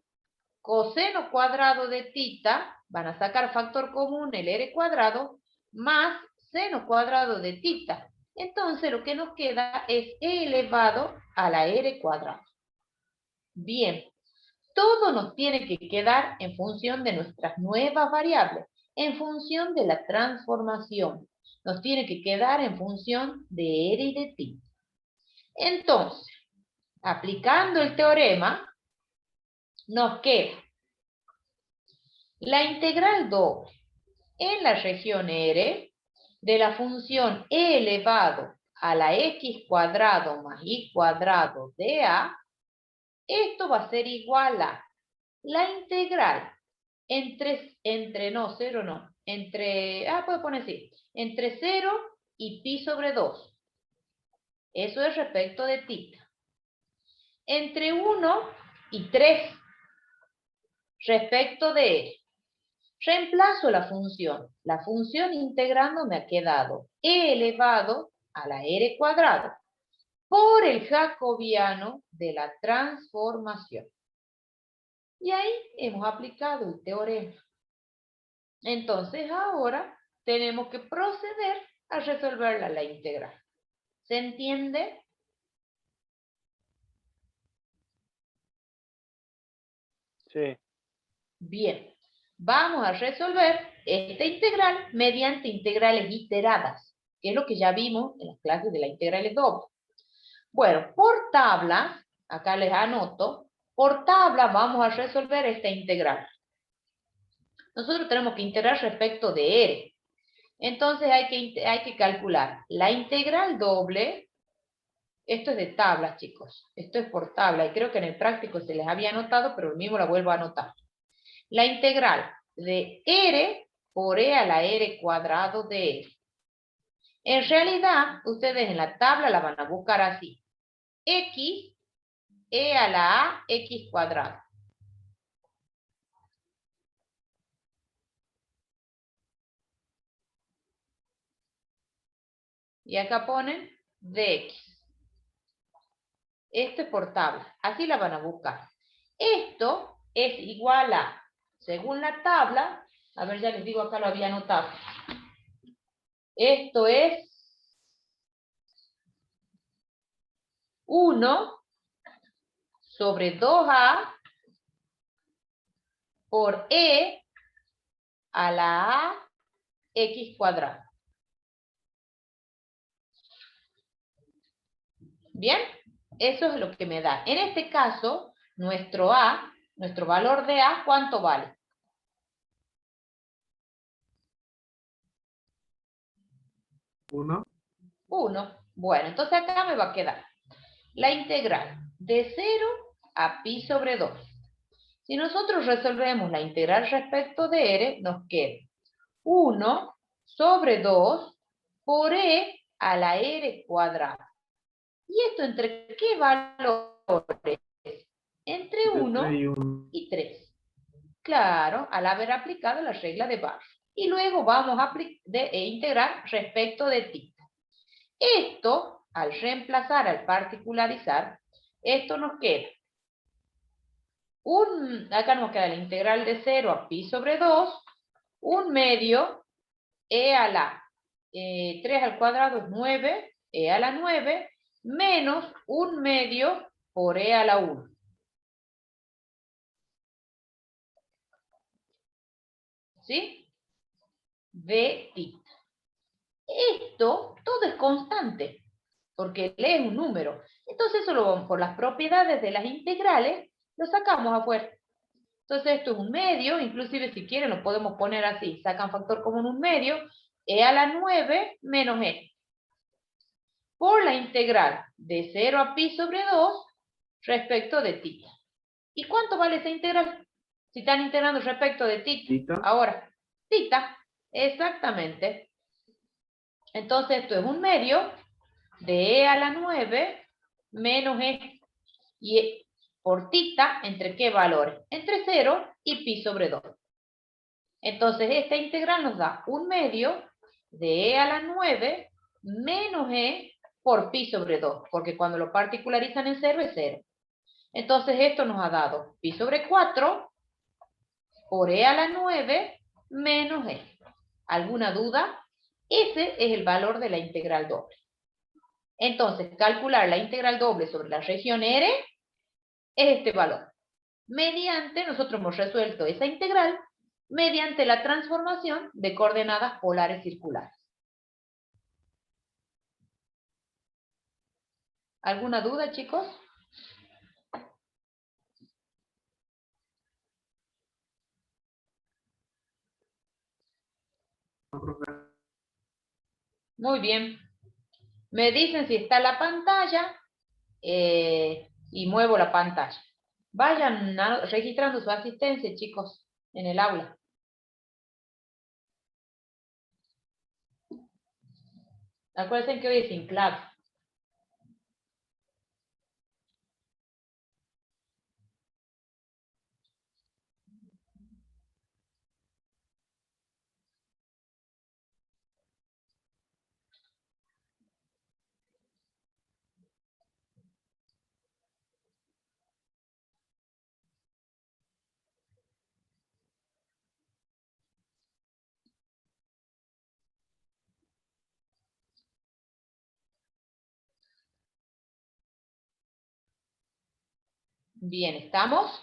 coseno cuadrado de θ, van a sacar factor común el r cuadrado, más seno cuadrado de θ. Entonces lo que nos queda es e elevado a la r cuadrado. Bien, todo nos tiene que quedar en función de nuestras nuevas variables, en función de la transformación. Nos tiene que quedar en función de R y de θ. Entonces, aplicando el teorema, nos queda la integral doble en la región R de la función e elevado a la x cuadrado más y cuadrado de a. Esto va a ser igual a la integral puedo poner así, entre 0 y pi sobre 2. Eso es respecto de θ. Entre 1 y 3 respecto de R. Reemplazo la función. La función integrando me ha quedado e elevado a la r cuadrado por el jacobiano de la transformación. Y ahí hemos aplicado el teorema. Entonces ahora tenemos que proceder a resolver la integral. ¿Se entiende? Sí. Bien. Vamos a resolver esta integral mediante integrales iteradas, que es lo que ya vimos en las clases de las integrales dobles. Bueno, por tabla, acá les anoto, por tabla vamos a resolver esta integral. Nosotros tenemos que integrar respecto de R. Entonces hay que calcular la integral doble Esto es de tablas, chicos. Esto es por tabla. Y creo que en el práctico se les había anotado, pero mismo la vuelvo a anotar. La integral de R por E a la R cuadrado de R. En realidad, ustedes en la tabla la van a buscar así. X, E a la A, X cuadrado. Y acá ponen dx. Esto es por tabla. Así la van a buscar. Esto es igual a, según la tabla, a ver, ya les digo, acá lo había anotado. Esto es 1 sobre 2a por e a la a x cuadrado. ¿Bien? Eso es lo que me da. En este caso, nuestro a, nuestro valor de a, ¿cuánto vale? 1. 1. Bueno, entonces acá me va a quedar la integral de 0 a pi sobre 2. Si nosotros resolvemos la integral respecto de r, nos queda 1 sobre 2 por e a la r cuadrada. ¿Y esto entre qué valores? Entre 1 y 3. Claro, al haber aplicado la regla de Barr. Y luego vamos a integrar respecto de θ. Esto, al reemplazar, al particularizar, esto nos queda. Acá nos queda la integral de 0 a pi sobre 2, 1 medio, e a la 3 al cuadrado es 9, e a la 9, menos 1 medio por e a la 1. ¿Sí? De θ. Esto, todo es constante, porque L es un número. Entonces, solo por las propiedades de las integrales, lo sacamos afuera. Entonces, esto es un medio, inclusive si quieren lo podemos poner así. Sacan factor común un medio, e a la 9 menos e. Por la integral de 0 a pi sobre 2 respecto de θ. ¿Y cuánto vale esa integral? Si están integrando respecto de θ. Ahora, θ, exactamente. Entonces, esto es un medio de e a la 9 menos e. Y por θ, ¿entre qué valores? Entre 0 y pi sobre 2. Entonces, esta integral nos da un medio de e a la 9 menos e por pi sobre 2, porque cuando lo particularizan en 0 es 0. Entonces, esto nos ha dado pi sobre 4 por e a la 9 menos e. ¿Alguna duda? Ese es el valor de la integral doble. Entonces, calcular la integral doble sobre la región R es este valor. Nosotros hemos resuelto esa integral mediante la transformación de coordenadas polares circulares. ¿Alguna duda, chicos? Muy bien. Me dicen si está la pantalla y muevo la pantalla. Vayan registrando su asistencia, chicos, en el aula. Acuérdense que hoy es sin clave. Bien, ¿estamos?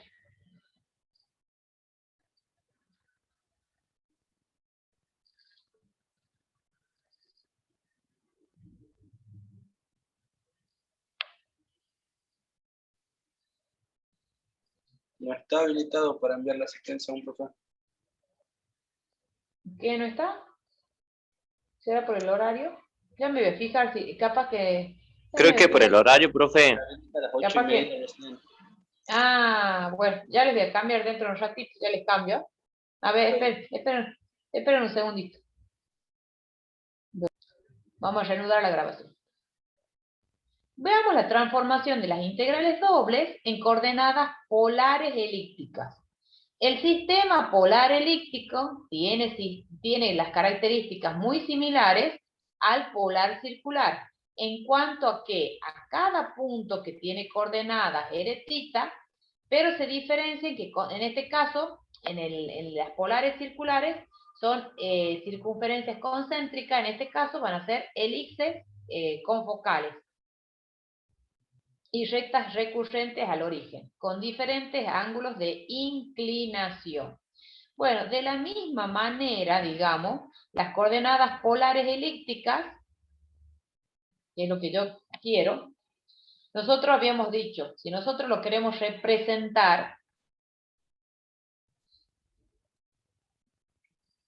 No está habilitado para enviar la asistencia a un profesor. ¿Qué no está? ¿Será por el horario? Ya me voy a fijar si capaz que Creo que por el horario, profe. A las Capaz 8:30 que- recién. Ah, bueno, ya les voy a cambiar dentro de un ratito, ya les cambio. A ver, esperen un segundito. Vamos a reanudar la grabación. Veamos la transformación de las integrales dobles en coordenadas polares elípticas. El sistema polar elíptico tiene las características muy similares al polar circular, en cuanto a que a cada punto que tiene coordenadas r-θ, pero se diferencia en que en este caso, en las polares circulares, son circunferencias concéntricas, en este caso van a ser elipses confocales y rectas recurrentes al origen, con diferentes ángulos de inclinación. Bueno, de la misma manera, digamos, las coordenadas polares elípticas, que es lo que yo quiero, nosotros habíamos dicho, si nosotros lo queremos representar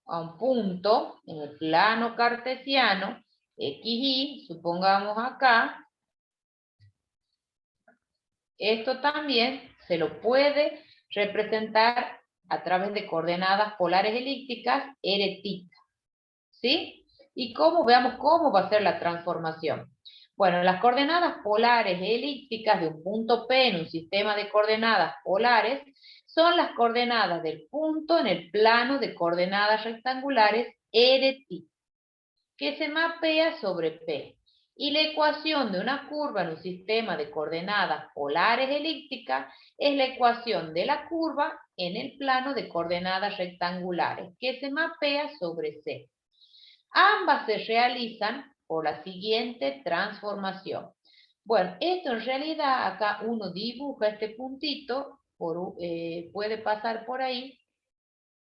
a un punto en el plano cartesiano, XY, supongamos acá, esto también se lo puede representar a través de coordenadas polares elípticas r-θ, ¿sí? Y veamos cómo va a ser la transformación. Bueno, las coordenadas polares elípticas de un punto P en un sistema de coordenadas polares son las coordenadas del punto en el plano de coordenadas rectangulares r-θ, que se mapea sobre P. Y la ecuación de una curva en un sistema de coordenadas polares elípticas es la ecuación de la curva en el plano de coordenadas rectangulares, que se mapea sobre C. Ambas se realizan por la siguiente transformación. Bueno, esto en realidad acá uno dibuja este puntito, puede pasar por ahí,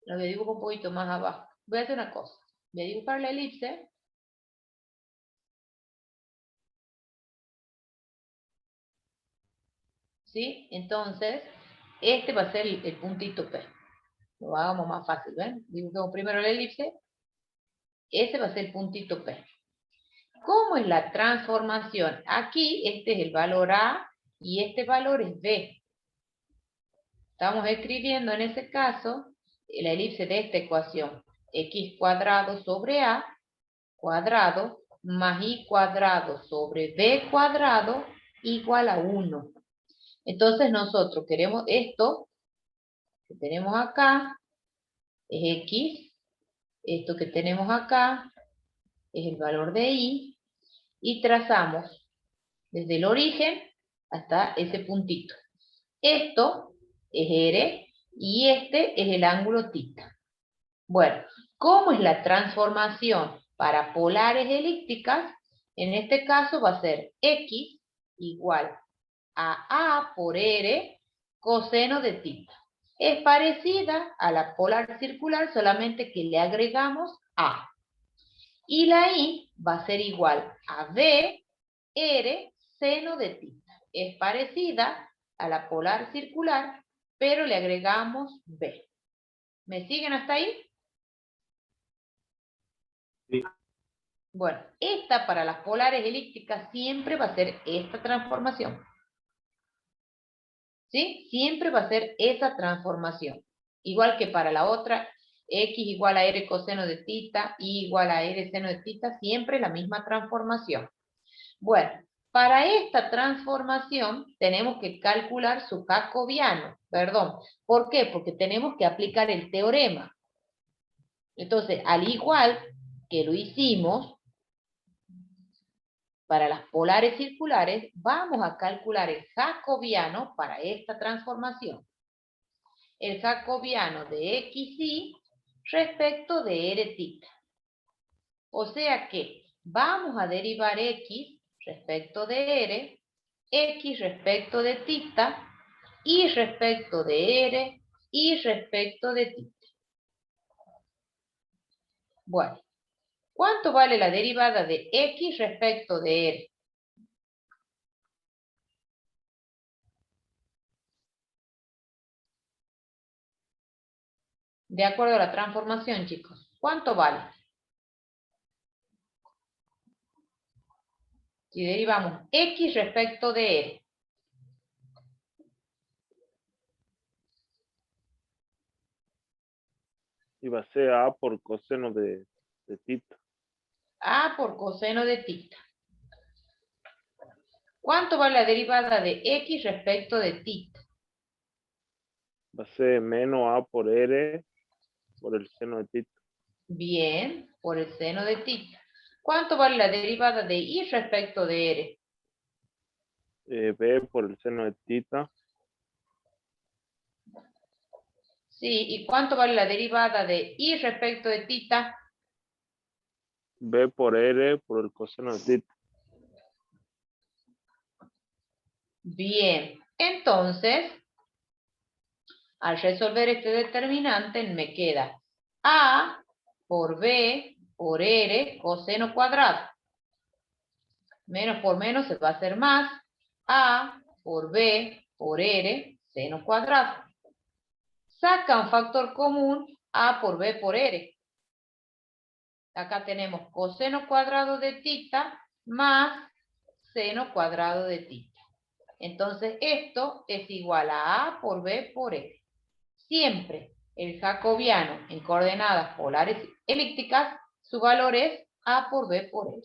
lo dibujo un poquito más abajo. Voy a hacer una cosa, voy a dibujar la elipse. ¿Sí? Entonces, este va a ser el puntito P. Lo hagamos más fácil, ¿ven? Dibujamos primero la elipse. Ese va a ser el puntito P. ¿Cómo es la transformación? Aquí este es el valor A y este valor es B. Estamos escribiendo en ese caso la elipse de esta ecuación. X cuadrado sobre A cuadrado más Y cuadrado sobre B cuadrado igual a 1. Entonces nosotros queremos esto que tenemos acá es X, esto que tenemos acá es el valor de Y, y trazamos desde el origen hasta ese puntito. Esto es R y este es el ángulo θ. Bueno, ¿cómo es la transformación para polares elípticas? En este caso va a ser X igual a A por R coseno de θ. Es parecida a la polar circular, solamente que le agregamos A. Y la Y va a ser igual a B, R, seno de θ. Es parecida a la polar circular, pero le agregamos B. ¿Me siguen hasta ahí? Sí. Bueno, esta para las polares elípticas siempre va a ser esta transformación. ¿Sí? Siempre va a ser esa transformación. Igual que para la otra, X igual a R coseno de θ, Y igual a R seno de θ, siempre la misma transformación. Bueno, para esta transformación tenemos que calcular su jacobiano, perdón. ¿Por qué? Porque tenemos que aplicar el teorema. Entonces, al igual que lo hicimos para las polares circulares, vamos a calcular el jacobiano para esta transformación. El jacobiano de XY respecto de R-θ. O sea que vamos a derivar X respecto de R, X respecto de θ, Y respecto de R, Y respecto de θ. Bueno, ¿cuánto vale la derivada de X respecto de R? De acuerdo a la transformación, chicos. ¿Cuánto vale? Si derivamos X respecto de R. Y va a ser A por coseno de tita. A por coseno de tita. ¿Cuánto vale la derivada de X respecto de tita? Va a ser menos A por R por el seno de tita. Bien, por el seno de tita. ¿Cuánto vale la derivada de Y respecto de R? B por el seno de tita. Sí, ¿y cuánto vale la derivada de Y respecto de tita? B por R por el coseno de tita. Bien, entonces, al resolver este determinante me queda A por B por R coseno cuadrado. Menos por menos se va a hacer más. A por B por R seno cuadrado. Saca un factor común A por B por R. Acá tenemos coseno cuadrado de tita más seno cuadrado de tita. Entonces esto es igual a A por B por R. Siempre el jacobiano en coordenadas polares elípticas, su valor es A por B por R.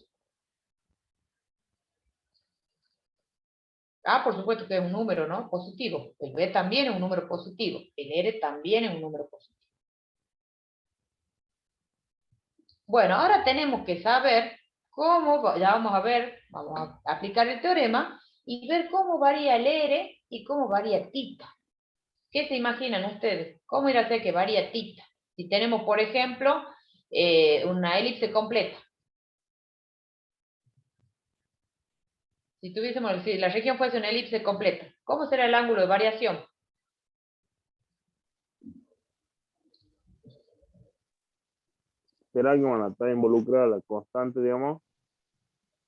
A, por supuesto que es un número, ¿no? Positivo. El B también es un número positivo. El R también es un número positivo. Bueno, ahora tenemos que saber cómo, ya vamos a ver, vamos a aplicar el teorema y ver cómo varía el R y cómo varía tita. ¿Qué se imaginan ustedes? ¿Cómo irá a ser que varía tita? Si tenemos, por ejemplo, una elipse completa. Si la región fuese una elipse completa, ¿cómo será el ángulo de variación? ¿Será que van a estar involucrada la constante, digamos?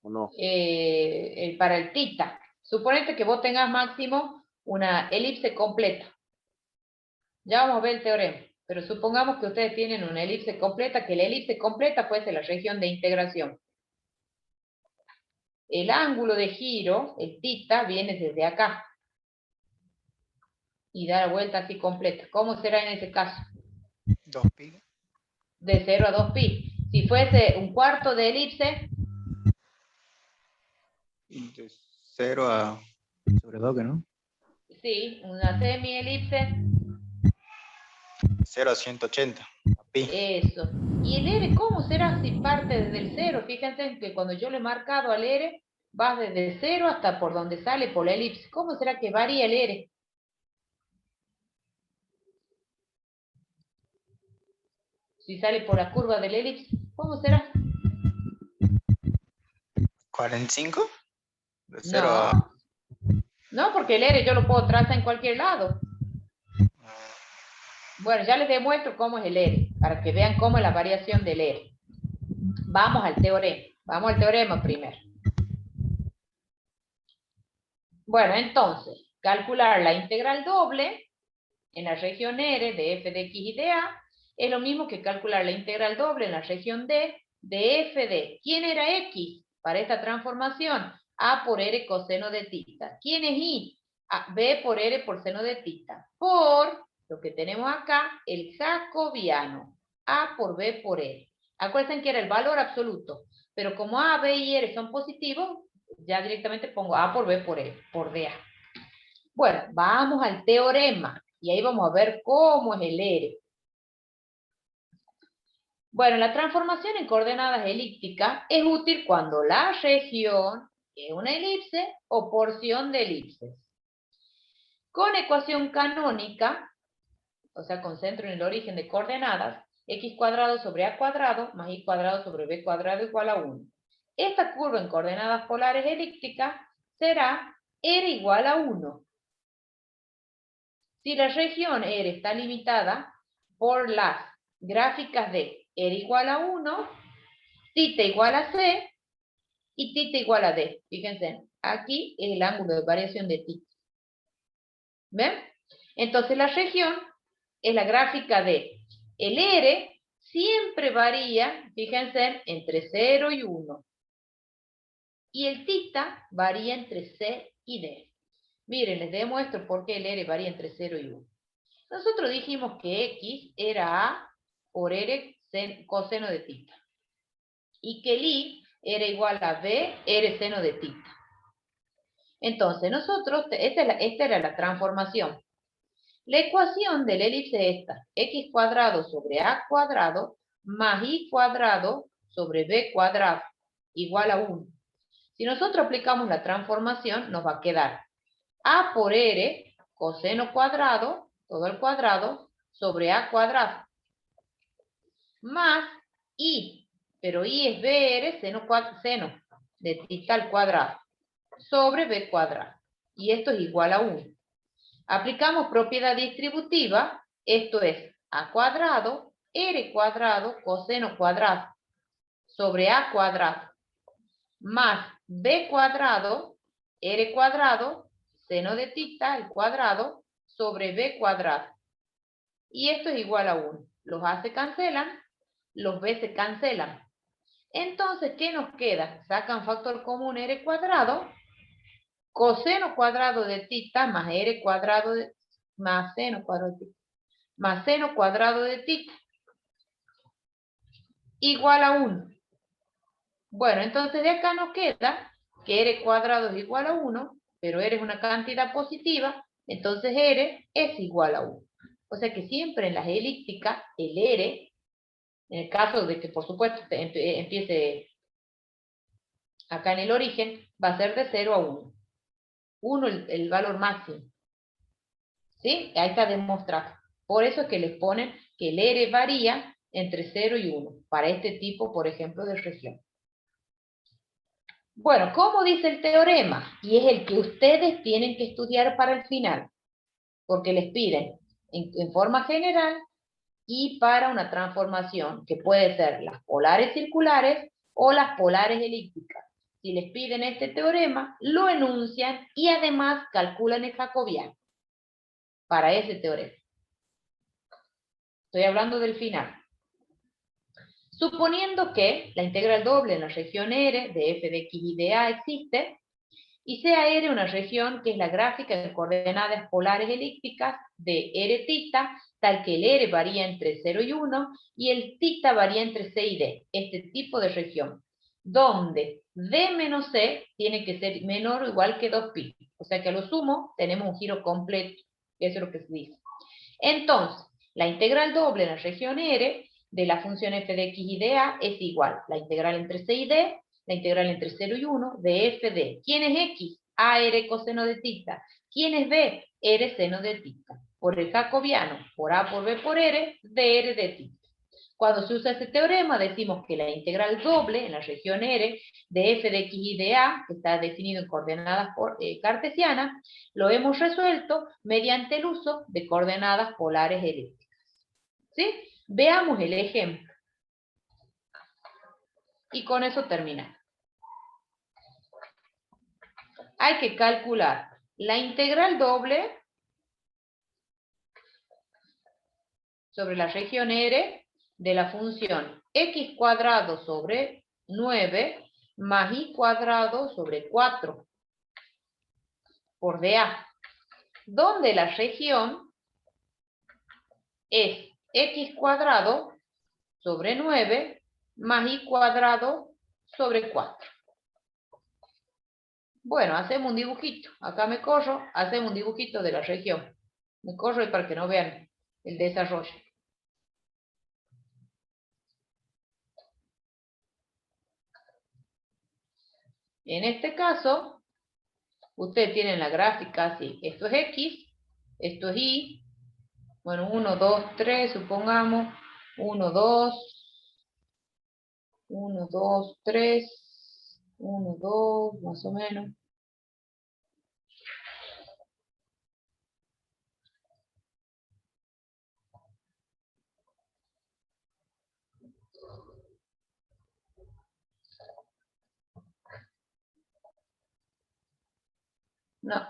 ¿O no? Para el tita. Suponete que vos tengas máximo una elipse completa. Ya vamos a ver el teorema. Pero supongamos que ustedes tienen una elipse completa, que la elipse completa fuese la región de integración. El ángulo de giro, el tita, viene desde acá. Y da la vuelta así completa. ¿Cómo será en ese caso? 2pi. De 0 a 2pi. Si fuese un cuarto de elipse, De 0 a sobre 2, ¿no? sí, una semielipse. 0 a 180. Pi. Eso. ¿Y el R cómo será si parte desde el 0? Fíjense que cuando yo le he marcado al R, va desde 0 hasta por donde sale por la elipse. ¿Cómo será que varía el R? Si sale por la curva de la elipse, ¿cómo será? 45. De 0 a... No, porque el R yo lo puedo trazar en cualquier lado. Bueno, ya les demuestro cómo es el R, para que vean cómo es la variación del R. Vamos al teorema. Vamos al teorema primero. Bueno, entonces, calcular la integral doble en la región R de f de x y de a es lo mismo que calcular la integral doble en la región D de f de... ¿Quién era x para esta transformación? A por R coseno de tita. ¿Quién es y? B por R por seno de tita. Por lo que tenemos acá, el jacobiano. A por B por R. Acuérdense que era el valor absoluto. Pero como A, B y R son positivos, ya directamente pongo A por B por R, por DA. Bueno, vamos al teorema. Y ahí vamos a ver cómo es el R. Bueno, la transformación en coordenadas elípticas es útil cuando la región es una elipse o porción de elipses. Con ecuación canónica, o sea, con centro en el origen de coordenadas, x cuadrado sobre a cuadrado más y cuadrado sobre b cuadrado igual a 1. Esta curva en coordenadas polares elípticas será R igual a 1. Si la región R está limitada por las gráficas de R igual a 1, tita igual a C y tita igual a D. Fíjense, aquí es el ángulo de variación de tita. ¿Ven? Entonces la región es la gráfica de el R siempre varía, fíjense, entre 0 y 1. Y el tita varía entre C y D. Miren, les demuestro por qué el R varía entre 0 y 1. Nosotros dijimos que X era A por R coseno de tita. Y que el I era igual a B R seno de tita. Entonces, nosotros, esta era la transformación. La ecuación de la elipse es esta. X cuadrado sobre A cuadrado más I cuadrado sobre B cuadrado igual a 1. Si nosotros aplicamos la transformación, nos va a quedar A por R coseno cuadrado, todo al cuadrado, sobre A cuadrado, más I, pero I es BR seno de tita al cuadrado, sobre B cuadrado. Y esto es igual a 1. Aplicamos propiedad distributiva, esto es A cuadrado, R cuadrado, coseno cuadrado, sobre A cuadrado, más B cuadrado, R cuadrado, seno de tita al cuadrado, sobre B cuadrado. Y esto es igual a 1. Los A se cancelan, los B se cancelan. Entonces, ¿qué nos queda? Sacan factor común R cuadrado, coseno cuadrado de tita más R cuadrado más seno cuadrado de tita, más seno cuadrado de tita, igual a 1. Bueno, entonces de acá nos queda que R cuadrado es igual a 1, pero R es una cantidad positiva, entonces R es igual a 1. O sea que siempre en las elípticas, el R, en el caso de que por supuesto empiece acá en el origen, va a ser de 0 a 1. 1 el valor máximo. ¿Sí? Ahí está demostrado. Por eso es que les ponen que el R varía entre 0 y 1, para este tipo, por ejemplo, de región. Bueno, ¿cómo dice el teorema? Y es el que ustedes tienen que estudiar para el final, porque les piden en forma general y para una transformación que puede ser las polares circulares o las polares elípticas. Si les piden este teorema, lo enuncian y además calculan el jacobiano para ese teorema. Estoy hablando del final. Suponiendo que la integral doble en la región R de f de x y de a existe, y sea R una región que es la gráfica de coordenadas polares elípticas de R tita, tal que el R varía entre 0 y 1 y el tita varía entre C y D, este tipo de región, donde D menos C tiene que ser menor o igual que 2pi, o sea que a lo sumo tenemos un giro completo, eso es lo que se dice. Entonces, la integral doble en la región R de la función f de x y de a es igual la integral entre c y d, la integral entre 0 y 1 de f de, ¿quién es x? A r coseno de tita. ¿Quién es b? R seno de tita. Por el jacobiano, por a por b por r, de r de tita. Cuando se usa este teorema decimos que la integral doble en la región R de f de x y de a, que está definido en coordenadas cartesianas, lo hemos resuelto mediante el uso de coordenadas polares elípticas. ¿Sí? Veamos el ejemplo. Y con eso terminamos. Hay que calcular la integral doble sobre la región R de la función x cuadrado sobre 9 más y cuadrado sobre 4 por dA, donde la región es x cuadrado sobre 9 más y cuadrado sobre 4. Bueno, hacemos un dibujito. Acá me corro, hacemos un dibujito de la región. Me corro y para que no vean el desarrollo. En este caso, ustedes tienen la gráfica así. Esto es X, esto es Y. Bueno, 1, 2, 3, supongamos. 1, 2. 1, 2, 3. 1, 2, más o menos. No.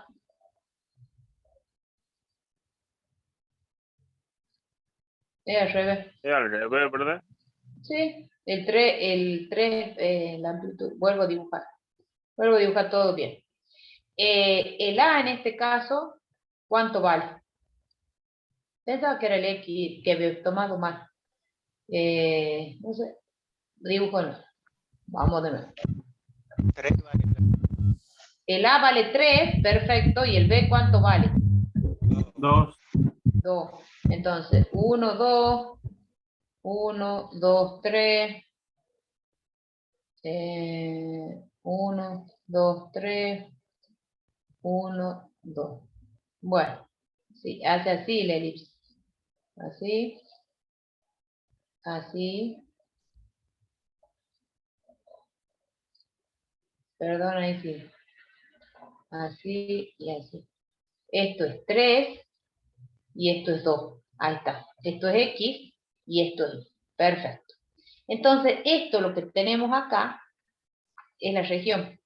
Es al revés. Es al revés, ¿verdad? Sí, el 3, la amplitud, vuelvo a dibujar. Vuelvo a dibujar todo bien. El A en este caso, ¿cuánto vale? Pensaba que era el X, que había tomado mal. No sé, dibujo no. Vamos de nuevo. 3 vale. El A vale 3, perfecto, y el B ¿cuánto vale? 2. 2. Entonces, 1, 2, 1, 2, 3. 1, 2, 3. 1, 2. Bueno, sí, hace así la elipse. Así. Así. Perdón, ahí sí. Así y así. Esto es 3 y esto es 2. Ahí está. Esto es X y esto es Y. Perfecto. Entonces, esto lo que tenemos acá es la región.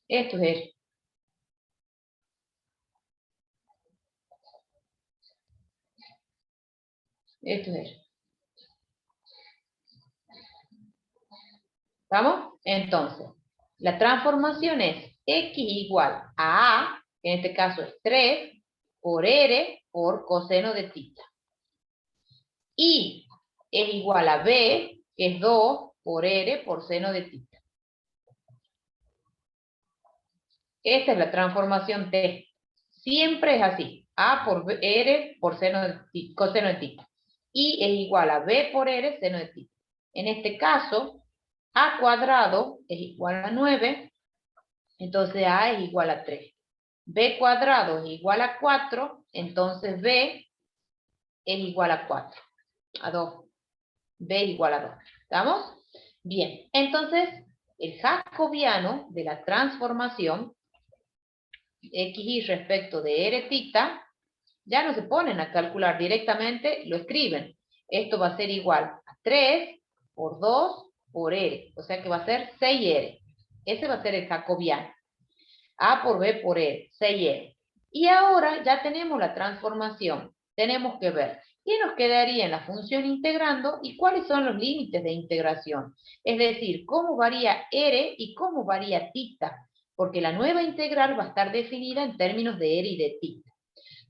Esto es R. Esto es R. ¿Estamos? Entonces, la transformación es X igual a A, que en este caso es 3, por R por coseno de tita. Y es igual a B, que es 2, por R por seno de tita. Esta es la transformación T. Siempre es así. A por R por coseno de tita. Y es igual a B por R seno de tita. En este caso, A cuadrado es igual a 9. Entonces A es igual a 3. B cuadrado es igual a 4. Entonces B es igual a 4. A 2. B es igual a 2. ¿Estamos? Bien. Entonces, el jacobiano de la transformación XY respecto de R tita, ya no se ponen a calcular directamente, lo escriben. Esto va a ser igual a 3 por 2 por R. O sea que va a ser 6R. Ese va a ser el jacobiano. A por B por R, 6R. Y ahora ya tenemos la transformación. Tenemos que ver qué nos quedaría en la función integrando y cuáles son los límites de integración. Es decir, cómo varía R y cómo varía tita, porque la nueva integral va a estar definida en términos de R y de tita.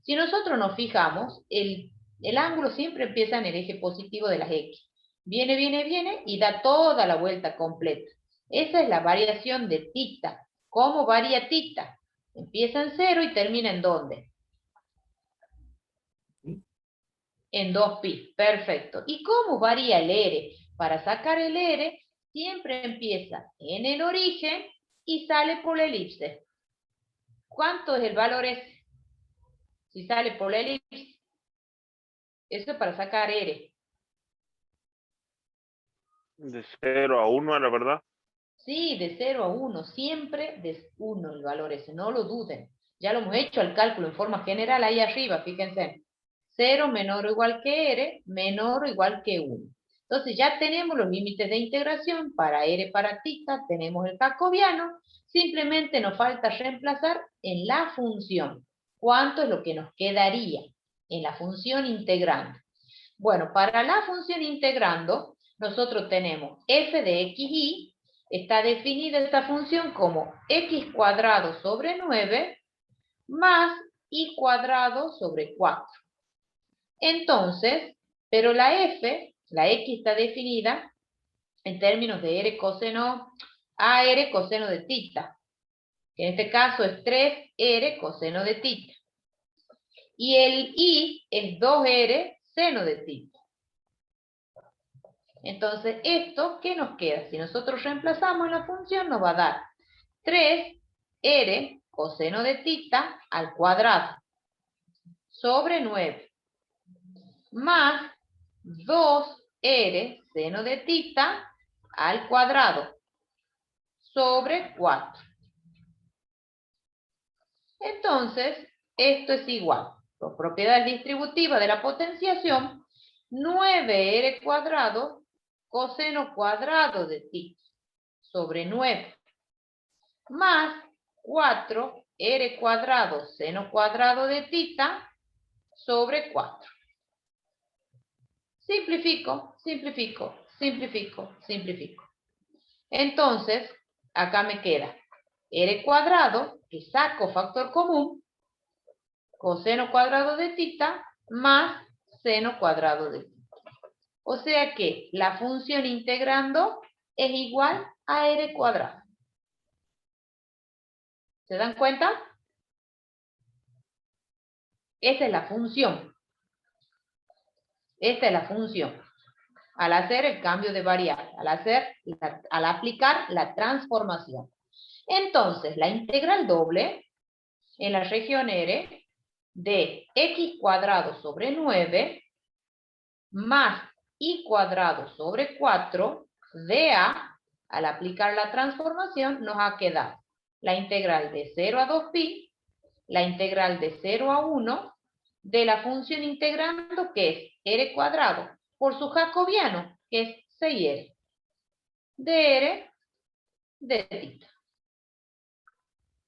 Si nosotros nos fijamos, el ángulo siempre empieza en el eje positivo de las X. Viene, viene, viene y da toda la vuelta completa. Esa es la variación de tita. ¿Cómo varía tita? Empieza en 0 y termina en ¿dónde? En 2pi. Perfecto. ¿Y cómo varía el R? Para sacar el R, siempre empieza en el origen y sale por la elipse. ¿Cuánto es el valor ese? Si sale por la elipse. Eso es para sacar R. De 0 a 1, la verdad. Sí, de 0 a 1. Siempre de 1 el valor ese. No lo duden. Ya lo hemos hecho el cálculo en forma general ahí arriba. Fíjense. 0 menor o igual que R, menor o igual que 1. Entonces ya tenemos los límites de integración para R para tita. Tenemos el jacobiano. Simplemente nos falta reemplazar en la función. ¿Cuánto es lo que nos quedaría en la función integrando? Bueno, para la función integrando, nosotros tenemos f de xy, está definida esta función como x cuadrado sobre 9 más y cuadrado sobre 4. Entonces, pero la f, la x está definida en términos de r coseno, AR coseno de tita, que en este caso es 3r coseno de tita. Y el y es 2r seno de tita. Entonces, esto, ¿qué nos queda? Si nosotros reemplazamos la función, nos va a dar 3r coseno de tita al cuadrado sobre 9 más 2r seno de tita al cuadrado sobre 4. Entonces, esto es igual. Por propiedades distributivas de la potenciación, 9r cuadrado coseno cuadrado de tita sobre 9 más 4r cuadrado seno cuadrado de tita sobre 4. Simplifico, simplifico. simplifico, simplifico. Entonces, acá me queda r cuadrado, que saco factor común, coseno cuadrado de tita, más seno cuadrado de tita. O sea que la función integrando es igual a r cuadrado. ¿Se dan cuenta? Esa es la función. Esta es la función. Al hacer el cambio de variable, al aplicar la transformación. Entonces, la integral doble en la región R de x cuadrado sobre 9 más y cuadrado sobre 4 de a, al aplicar la transformación, nos ha quedado la integral de 0 a 2pi, la integral de 0 a 1 de la función integrando, que es r cuadrado, por su jacobiano, que es 6r, de r de tita.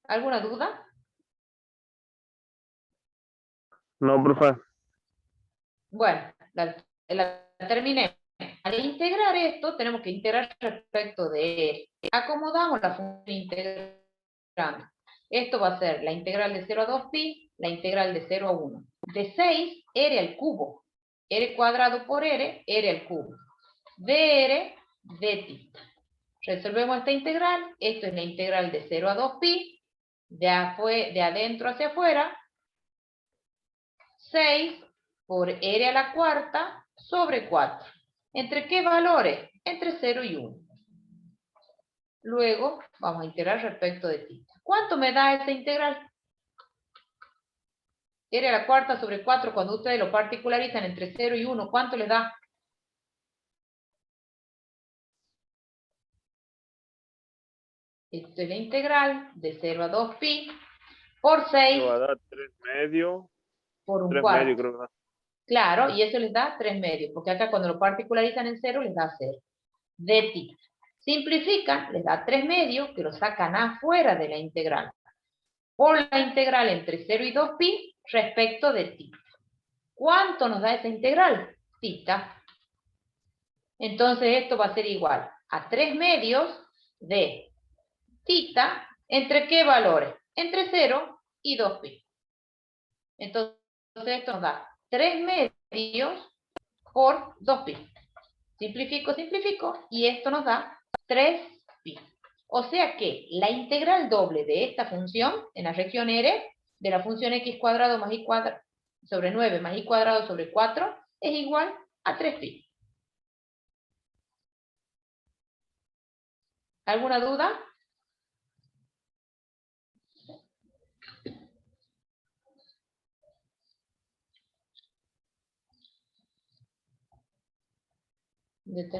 ¿Alguna duda? No, profe. Bueno, la terminé. Al integrar esto, tenemos que integrar respecto de r. Acomodamos la función integrando. Esto va a ser la integral de 0 a 2pi, la integral de 0 a 1. De 6, r al cubo. R cuadrado por r al cubo. De r de tita. Resolvemos esta integral. Esto es la integral de 0 a 2pi. De adentro hacia afuera. 6 por r a la cuarta sobre 4. ¿Entre qué valores? Entre 0 y 1. Luego vamos a integrar respecto de tita. ¿Cuánto me da esta integral? R a la cuarta sobre 4, cuando ustedes lo particularizan entre 0 y 1, ¿cuánto les da? Esto es la integral de 0 a 2pi por 6 Me va a dar 3 medios. por un 3 cuarto. medios creo que da. Claro, y eso les da 3 medios, porque acá cuando lo particularizan en 0 les da 0. De tita. Simplifican, les da 3 medios, que lo sacan afuera de la integral. Por la integral entre 0 y 2pi respecto de tita. ¿Cuánto nos da esa integral? Tita. Entonces esto va a ser igual a 3 medios de tita, ¿entre qué valores? Entre 0 y 2pi. Entonces esto nos da 3 medios por 2pi. Simplifico, simplifico, y esto nos da 3pi. O sea que la integral doble de esta función, en la región R, de la función x cuadrado más y cuadrado sobre 9 más y cuadrado sobre 4, es igual a 3pi. ¿Alguna duda?